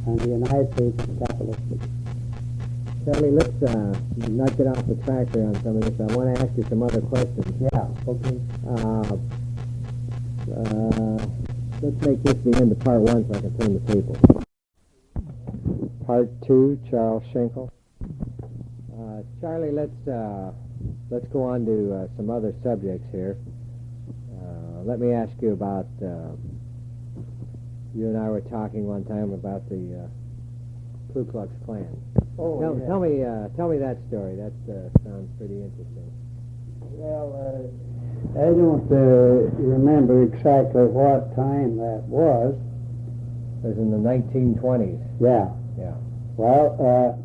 and the United States is capitalistic. Charlie, let's not get off the track here on some of this. I want to ask you some other questions. Yeah, okay. Let's make this the end of part 1 so I can turn the table. Part 2, Charles Schenkel. Charlie, let's go on to some other subjects here. Let me ask you about, you and I were talking one time about the Ku Klux Klan. Oh, Tell me that story. That sounds pretty interesting. Well, I don't remember exactly what time that was. It was in the 1920s. Yeah. Yeah. Well,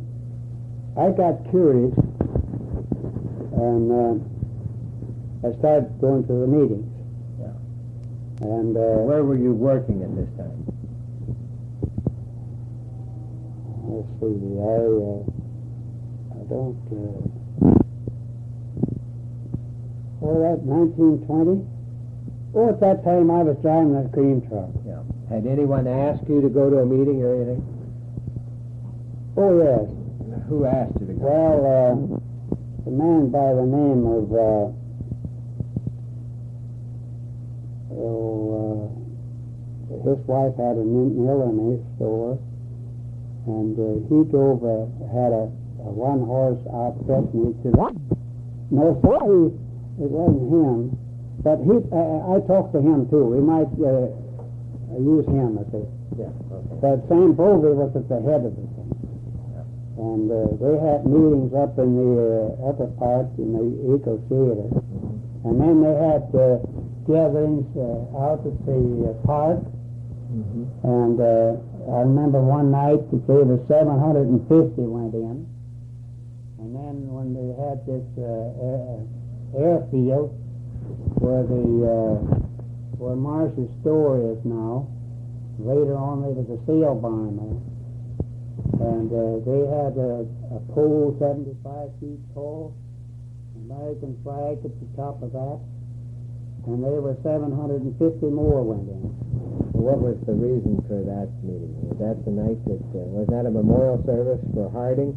I got curious, and I started going to the meetings. Yeah. And where were you working at this time? let's see, I don't. That 1920. Oh, at that time I was driving a cream truck. Yeah. Had anyone asked you to go to a meeting or anything? Oh yes. Who asked you to go? Well, a man by the name of his wife had a millinery store, and he drove had a 1-horse outfit, and he said, "No, sorry, it wasn't him." But I talked to him too. We might use him as a. Yeah. Okay. But Sam Bovey was at the head of the thing. Yeah. And they had meetings up in the upper part in the Eco Theater. And then they had gatherings out at the park. And I remember one night that there was 750 went in. And then when they had this airfield where Marsh's store is now, later on there was a sail barn there. And they had a pole 75 feet tall, American flag at the top of that, and there were 750 more went in. What was the reason for that meeting? Was that the night that, was that a memorial service for Harding?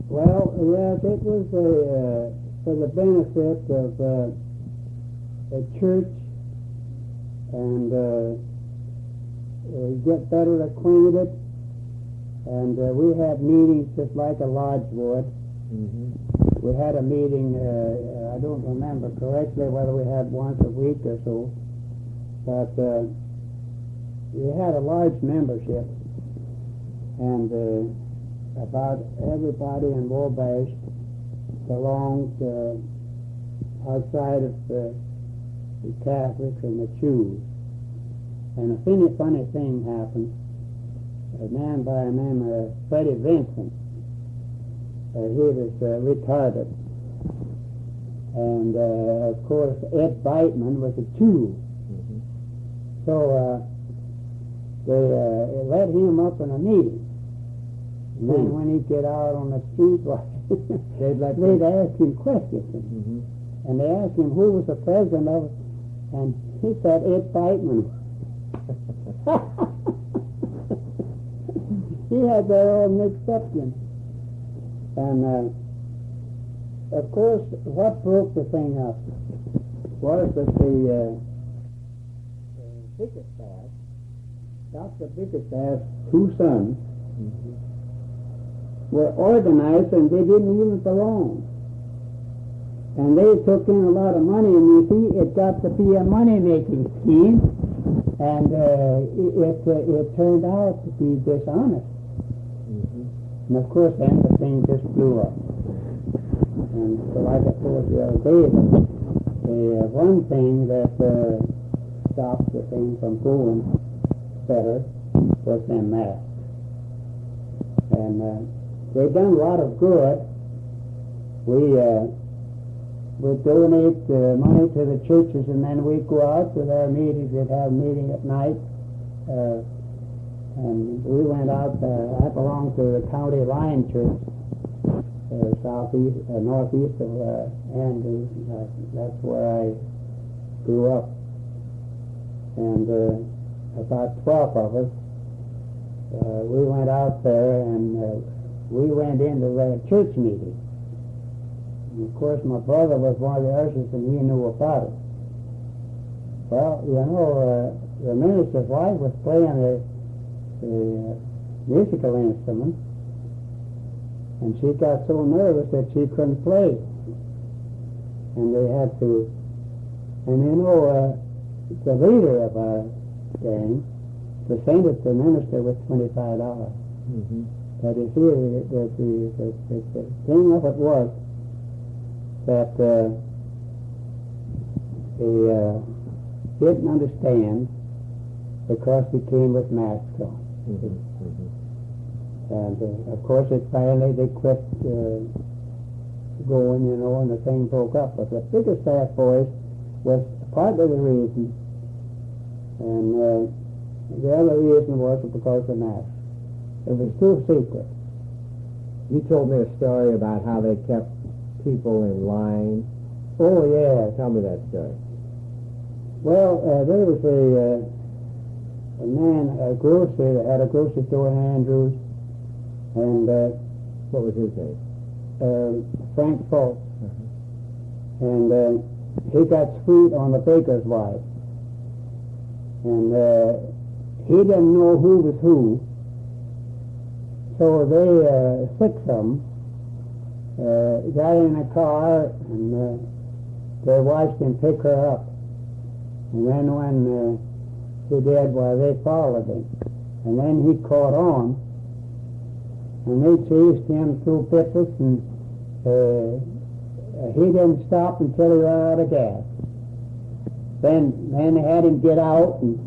Well, yes, it was for the benefit of a church and get better acquainted. And we had meetings just like a lodge would. We had a meeting, I don't remember correctly whether we had once a week or so, but we had a large membership, and about everybody in Wabash belonged outside of the Catholics and the Jews. And a funny thing happened. A man by the name of Freddie Vincent, he was retarded. And, of course, Ed Beitman was a Jew. So they let him up in a meeting. And then when he'd get out on the street, they'd ask him questions. And they asked him who was the president of it, and he said Ed Beitman. He had that all mixed up in. And, of course, what broke the thing up was that the Bickerstaff, Dr. Bickerstaff's two sons, were organized and they didn't even belong. And they took in a lot of money, and you see, it got to be a money-making scheme, and it turned out to be dishonest. And of course, then the thing just blew up. And so, like I told you the other day, the one thing that stopped the thing from going better was them masks. And they've done a lot of good. We donate money to the churches, and then we go out to their meetings. We'd have a meeting at night. And we went out, I belong to the County Line Church, northeast of Andrews. That's where I grew up. And about 12 of us, we went out there, and we went into the church meeting. And of course, my brother was one of the ushers, and he knew about it. Well, you know, the minister's wife was playing the musical instrument, and she got so nervous that she couldn't play. And they had to, and you know, the leader of our gang presented the minister with $25. But you see, the thing of it was that they didn't understand because we came with masks on. And of course, finally they quit going, you know, and the thing broke up. But the Bickerstaff boys was part of the reason, and the other reason was because of masks. It was too secret. You told me a story about how they kept people in line. Oh, yeah. Tell me that story. Well, there was a man, a grocer, that had a grocery store in Andrews, and what was his name? Frank Fultz. And he got sweet on the baker's wife, and he didn't know who was who, so they, 6 of them, got in a car, and they watched him pick her up. And then when he did, well, they followed him. And then he caught on, and they chased him through Pittsburgh, and he didn't stop until he ran out of gas. Then they had him get out, and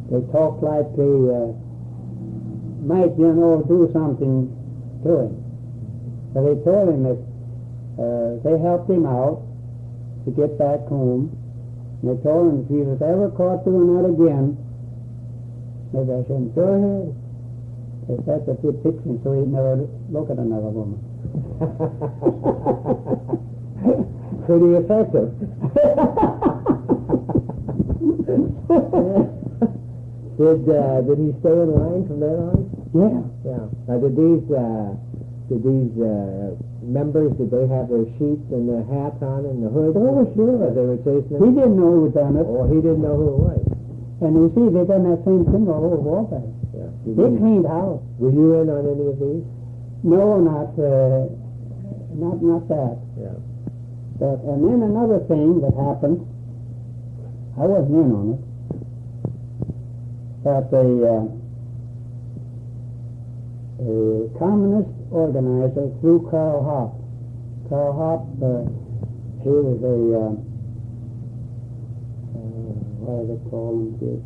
they talked like they might, do something to him. So they told him that they helped him out to get back home. And they told him if he was ever caught doing that again, maybe I shouldn't go ahead. They said that he'd fix him so he'd never look at another woman. Pretty effective. Did he stay in line from there on? Yeah. Yeah. Now, did these members, did they have their sheets and their hats on and the hoods? Oh, sure. As they were chasing him? He didn't know who done it. Oh, he didn't know who it was. And you see, they done that same thing all over Wabash. Yeah. They cleaned house. Were you in on any of these? No, not that. Yeah. But, and then another thing that happened, I wasn't in on it, that a communist organizer through Carl Hopp. Carl Hopp, he was what do they call him? He was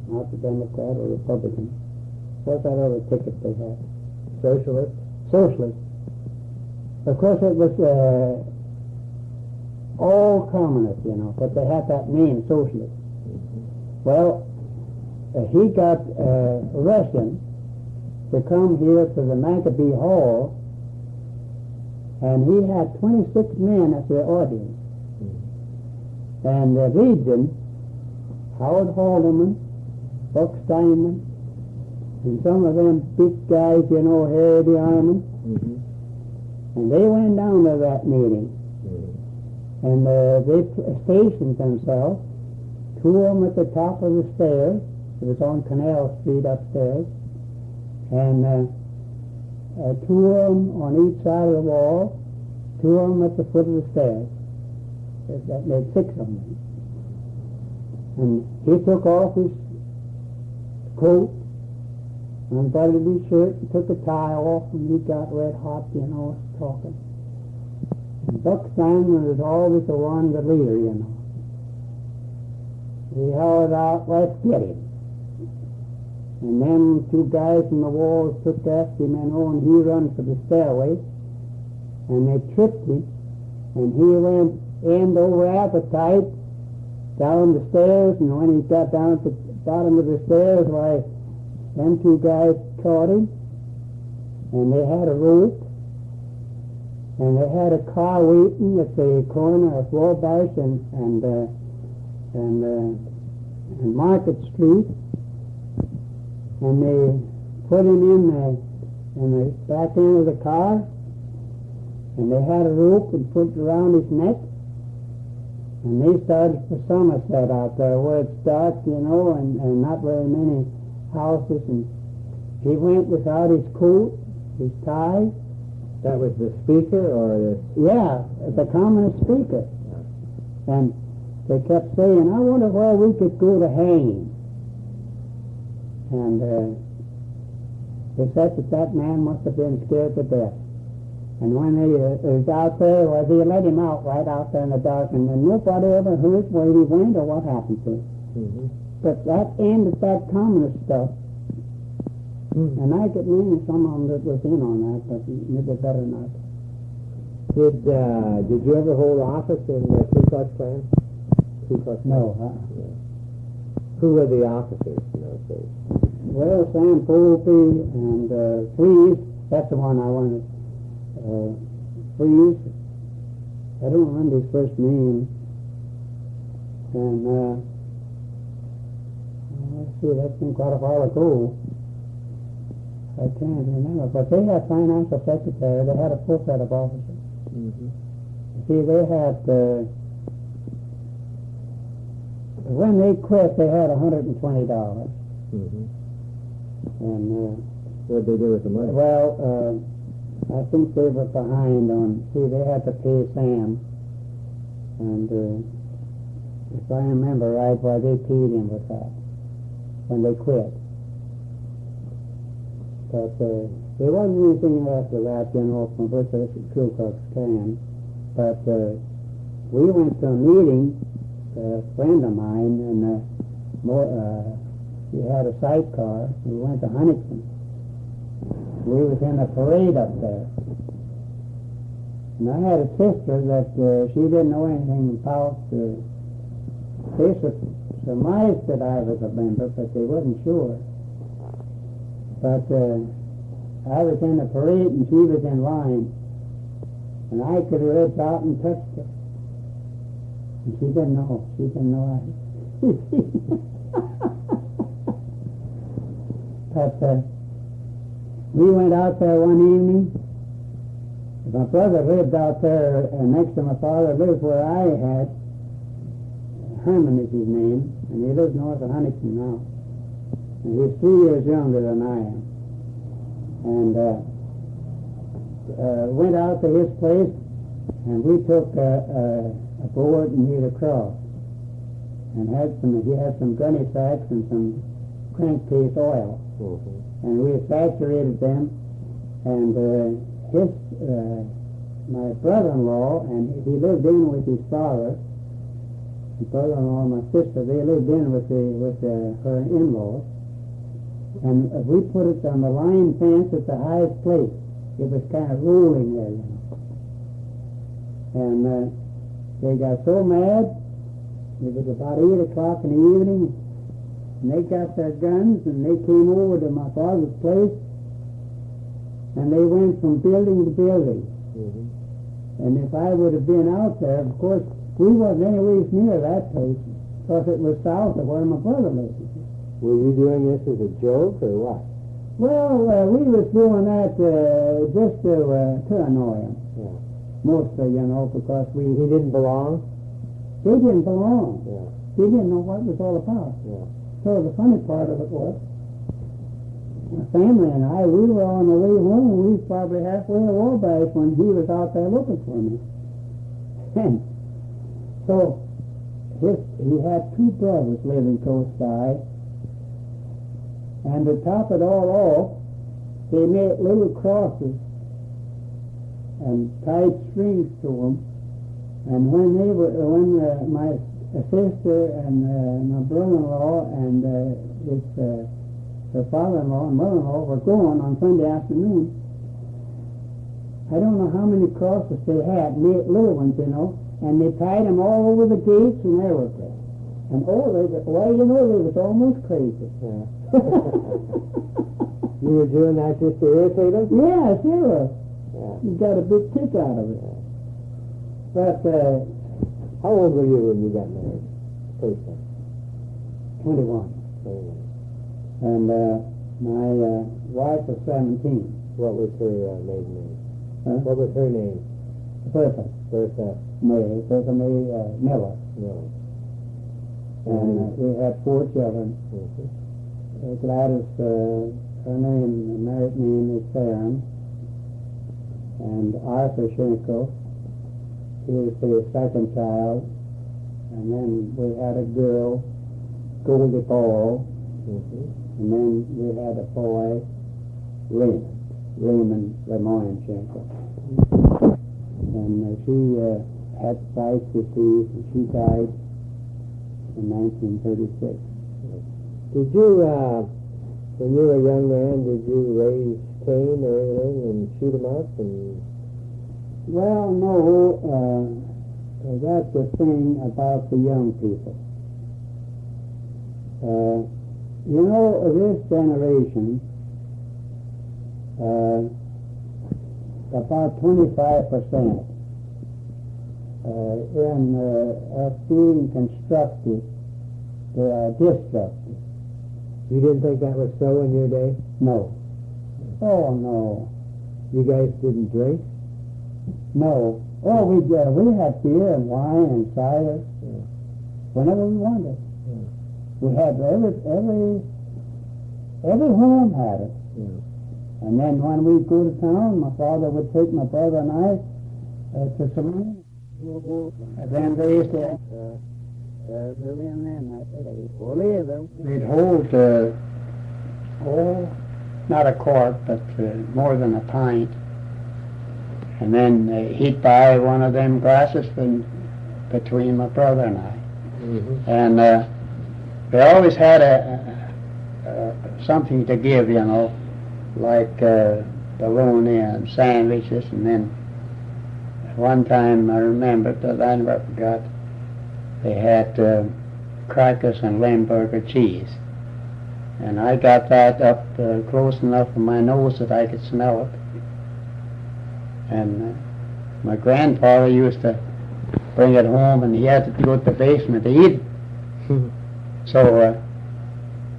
not a Democrat or Republican. What's that other ticket they had? Socialist? Socialist. Of course, it was all communists, but they had that name, socialist. Well, he got Russian to come here to the Maccabee Hall, and he had 26 men at the audience. And the region, Howard Haldeman, Buck Steinman, and some of them big guys, Harry the Ironman, and they went down to that meeting, and they stationed themselves, two of them at the top of the stairs. It was on Canal Street upstairs, and two of them on each side of the wall, two of them at the foot of the stairs. That made 6 of them. And he took off his coat, unbuttoned his shirt, and took a tie off, and he got red hot, talking. And Buck Steinman was always the one, the leader, He held out, let's get him. And then 2 guys from the walls took after him, and he ran for the stairway, and they tripped him, and he went end over appetite down the stairs, and when he got down at the bottom of the stairs, why, them 2 guys caught him, and they had a rope, and they had a car waiting at the corner of Wabash and Market Street, and they put him in the back end of the car, and they had a rope and put it around his neck, and they started for Somerset out there where it's dark, and not very many houses, and he went without his coat, his tie. That was the speaker, or the... Yeah, the communist speaker. And they kept saying, I wonder where we could go to hang him. And they said that man must have been scared to death. And when he was out there, they let him out right out there in the dark, and nobody ever heard where he went or what happened to him. But that ended that communist stuff. And I could name some of them that was in on that, but maybe better not. Did you ever hold office in the Ku Klux Klan? No. Who were the officers in those days? Well, Sam Poultry and Freeze, that's the one I wanted. Freeze, I don't remember his first name. And let's see, that's been quite a while ago. I can't remember, but they had financial secretary. They had a full set of officers. See, they had when they quit, they had $120. And what did they do with the money? Well, I think they were behind on. See, they had to pay Sam, and if I remember right, they paid him with that when they quit. But there wasn't anything after that, from which the Ku Klux Klan. But we went to a meeting, a friend of mine, and he had a sidecar. We went to Huntington. We was in a parade up there. And I had a sister that she didn't know anything about. They surmised that I was a member, but they wasn't sure. But I was in the parade and she was in line, and I could have reached out and touched her. And she didn't know. She didn't know I. But we went out there one evening. My brother lived out there next to my father, lived where I had. Herman is his name, and he lives north of Huntington now. And he's 3 years younger than I am. And went out to his place, and we took a board and made a cross. And he had some gunny sacks and some crankcase oil. Mm-hmm. And we saturated them, and my brother-in-law, and he lived in with his father. My brother-in-law and my sister, they lived in with her in-laws. And we put it on the line fence at the highest place. It was kind of rolling there, And they got so mad. It was about 8 o'clock in the evening, and they got their guns, and they came over to my father's place, and they went from building to building. Mm-hmm. And if I would have been out there, of course, we wasn't anywhere near that place, because it was south of where my brother lived. Were you doing this as a joke, or what? Well, we was doing that just to annoy him. Yeah. Mostly, because he didn't belong. They didn't belong. Yeah. They didn't know what it was all about. Yeah. So the funny part of it was, my family and I, we were on the way home. We was probably halfway to Wabash when he was out there looking for me. And so he had 2 brothers living close by. And to top it all off, they made little crosses and tied strings to them. And when my sister and my brother-in-law and her father-in-law and mother-in-law were going on Sunday afternoon, I don't know how many crosses they had, made little ones, and they tied them all over the gates and everything. And they was almost crazy. Yeah. You were doing that just to irritate them? Yeah, sure. Yeah. You got a big kick out of it. Yeah. But, how old were you when you got married? First time? 21. And my wife was 17. What was her maiden name? Huh? What was her name? Bertha. Bertha May Miller. Miller. And we had 4 children. Mm-hmm. Gladys, her married name is Sharon. And Arthur Schenkel, he was the second child. And then we had a girl, Goldie Ball. Mm-hmm. And then we had a boy, Raymond Lemoyne Schenkel. And she had sight disease, and she died in 1936. Did you, when you were a young man, did you raise Cain or anything and shoot him up? Well, no. That's the thing about the young people. This generation, about 25% of being constructive, they are destructive. You didn't think that was so in your day? No. Oh, no. You guys didn't drink? No. Oh, we had beer and wine and cider. Yeah. Whenever we wanted. Yeah. We had every home had it. Yeah. And then when we'd go to town, my father would take my brother and I to some. And then they said, they'd hold not a quart, but more than a pint. And then he'd buy one of them glasses between my brother and I. Mm-hmm. And we always had something to give, you know, like bologna and sandwiches. And then one time I remember that I never forgot, they had crackers and Limburger cheese. And I got that up close enough with my nose that I could smell it. And my grandfather used to bring it home, and he had to go to the basement to eat it. So,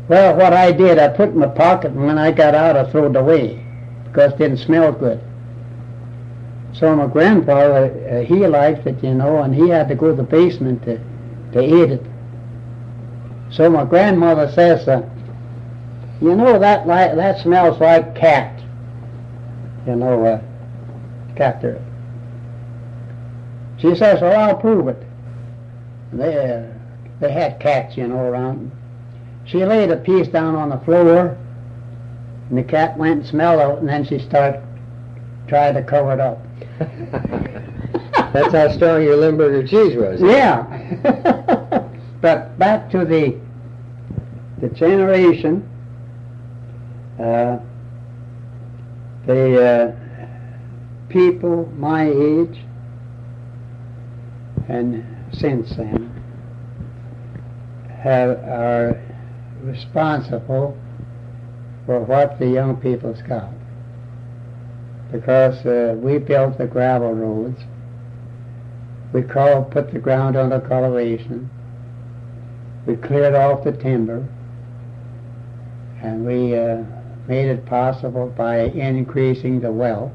well, what I did, I put it in my pocket, and when I got out, I threw it away because it didn't smell good. So my grandfather, he liked it, you know, and he had to go to the basement to eat it. So my grandmother says, you know, that smells like cat. You know, cat there. She says, well, I'll prove it. They had cats, you know, around. She laid a piece down on the floor, and the cat went and smelled it, and then she tried to cover it up. That's how strong your Limburger cheese was. Yeah. But back to the generation, the people my age and since then are responsible for what the young people's got, because we built the gravel roads, we put the ground under cultivation, we cleared off the timber, and we made it possible by increasing the wealth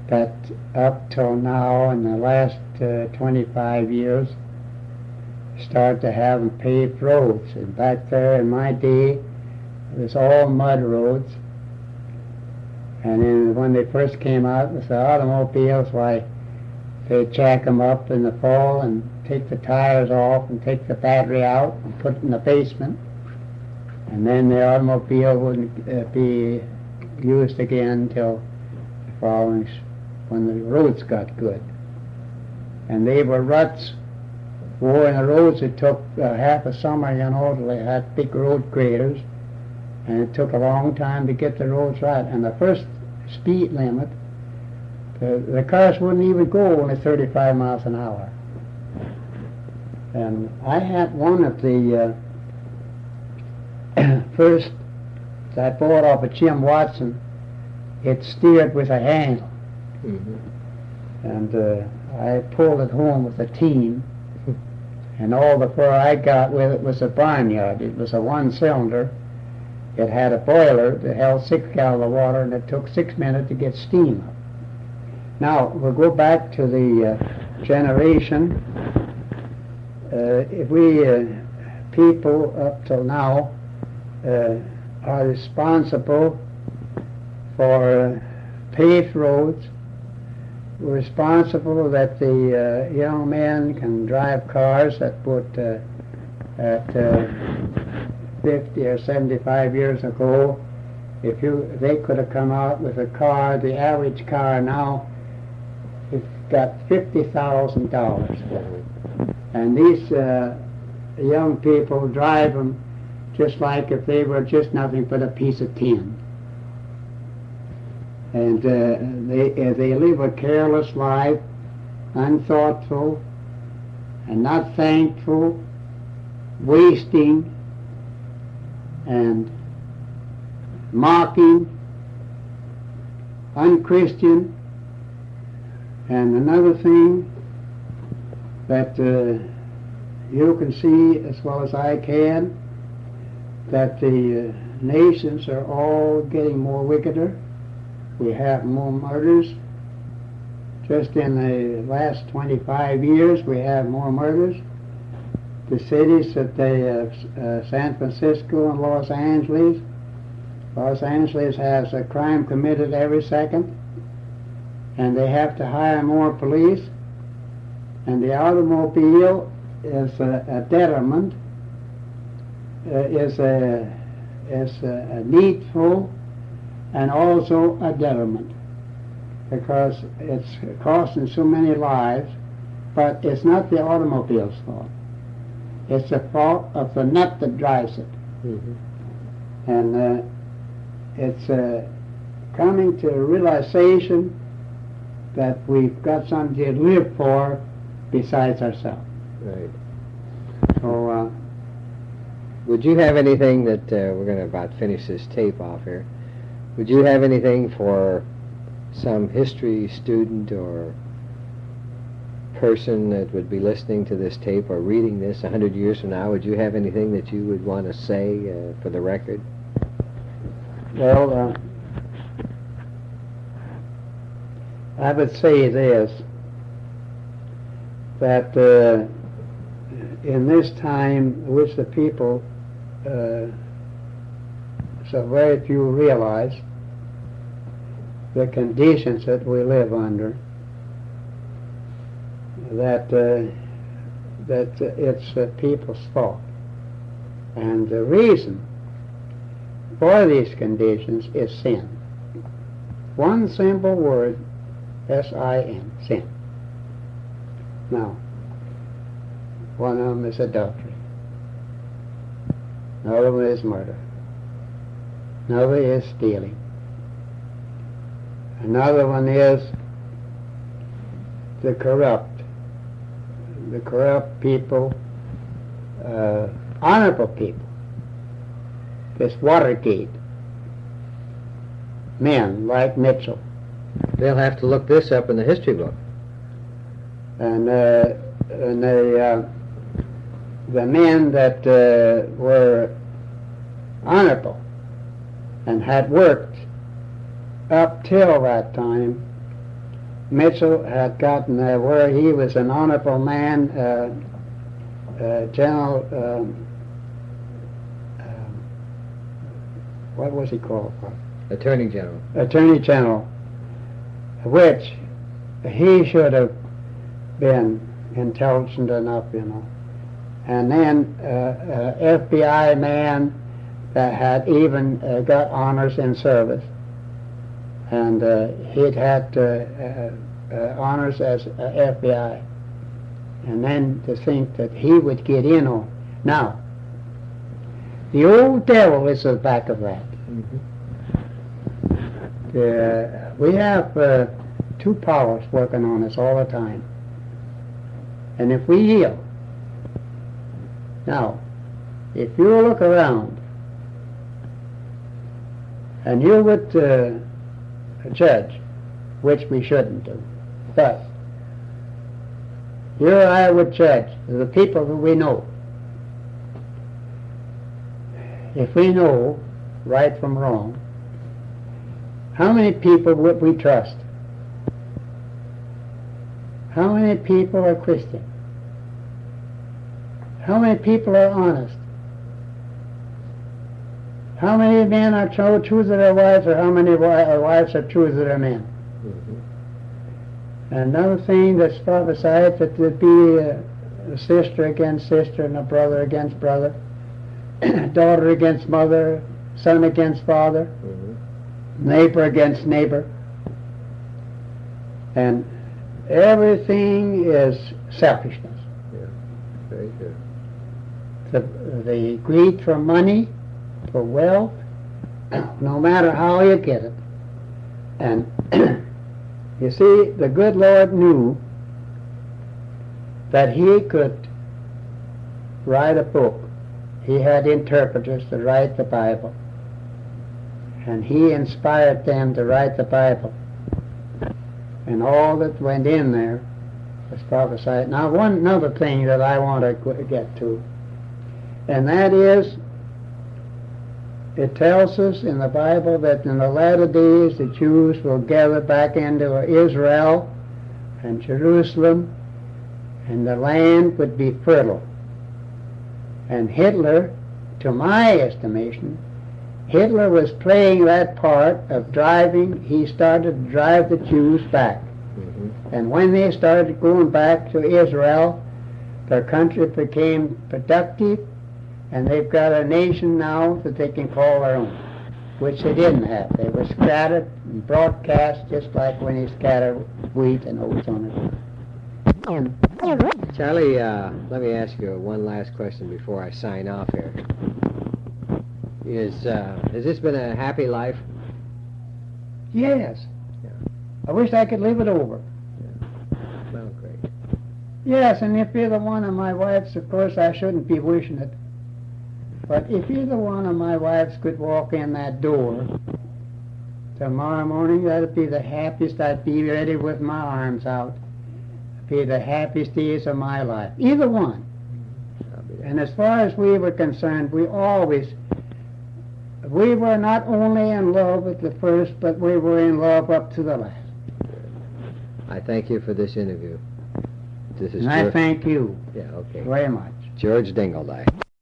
that up till now, in the last 25 years, start to have paved roads. And back there in my day, it was all mud roads. And then when they first came out with the automobiles, why, they'd jack them up in the fall and take the tires off and take the battery out and put it in the basement. And then the automobile wouldn't be used again till the following when the roads got good. And they were ruts. In the roads, it took half a summer, you know, till they had big road graders, and it took a long time to get the roads right. And the first speed limit, the cars wouldn't even go only 35 miles an hour. And I had one of the first that I bought off of Jim Watson. It steered with a handle. Mm-hmm. And I pulled it home with a team, and all the fur I got with it was a barnyard. It was a one-cylinder. It had a boiler that held 6 gallons of water, and it took 6 minutes to get steam up. Now, we'll go back to the generation. If we people up till now are responsible for paved roads, we're responsible that the young men can drive cars that would at 50 or 75 years ago, they could have come out with a car. The average car now, it's got $50,000, and these young people drive them just like if they were just nothing but a piece of tin. And they live a careless life, unthoughtful, and not thankful, wasting, and mocking, unchristian. And another thing that you can see as well as I can, that the nations are all getting more wickeder. We have more murders. Just in the last 25 years, we have more murders. The cities that they have, San Francisco and Los Angeles. Los Angeles has a crime committed every second, and they have to hire more police. And the automobile is a detriment, is is needful and also a detriment, because it's costing so many lives. But it's not the automobile's fault. It's the fault of the nut that drives it. Mm-hmm. And it's coming to a realization that we've got something to live for besides ourselves. Right. So, would you have anything that we're going to about finish this tape off here? Would you have anything for some history student or person that would be listening to this tape or reading this 100 years from now? Would you have anything that you would want to say for the record? well, I would say this, that in this time which the people so very few realize the conditions that we live under, that it's the people's fault. And the reason for these conditions is sin. One simple word, S-I-N, sin. Now, one of them is adultery. Another one is murder. Another is stealing. Another one is the corrupt people, honorable people. This Watergate, men like Mitchell. They'll have to look this up in the history book. And the men that were honorable and had worked up till that time. Mitchell had gotten where he was an honorable man, General, what was he called? Attorney General. Attorney General, which he should have been intelligent enough, you know. And then FBI man that had even got honors in service. And he'd had honors as FBI. And then to think that he would get in on. Now, the old devil is at the back of that. Mm-hmm. We have two powers working on us all the time. And if we yield, now, if you look around and you would judge, which we shouldn't do, but you or I would judge the people who we know. If we know right from wrong, how many people would we trust? How many people are Christian? How many people are honest? How many men are true to their wives, or how many wives are true to their men? Mm-hmm. Another thing that's prophesied, that there'd be a sister against sister and a brother against brother, daughter against mother, son against father, Mm-hmm. neighbor against neighbor. And everything is selfishness. Yeah, very good. The greed for money, for wealth, no matter how you get it. And you see, the good Lord knew that he could write a book. He had interpreters to write the Bible. And he inspired them to write the Bible. And all that went in there was prophesied. Now, another thing that I want to get to, and that is, it tells us in the Bible that in the latter days the Jews will gather back into Israel and Jerusalem, and the land would be fertile. And Hitler, to my estimation, Hitler was playing that part of driving. He started to drive the Jews back. Mm-hmm. And when they started going back to Israel, their country became productive, And they've got a nation now that they can call their own, which they didn't have. They were scattered and broadcast just like when you scatter wheat and oats on it. Charlie, let me ask you one last question before I sign off here. Has this been a happy life? Yes. Yeah. I wish I could live it over. Well, great. Yes, and if either one of my wives, of course I shouldn't be wishing it, but if either one of my wives could walk in that door tomorrow morning, that'd be the happiest. I'd be ready with my arms out. It'd be the happiest days of my life. Either one. And as far as we were concerned, we were not only in love at the first, but we were in love up to the last. I thank you for this interview. This is And I thank you Yeah, okay. very much. George Dingledye.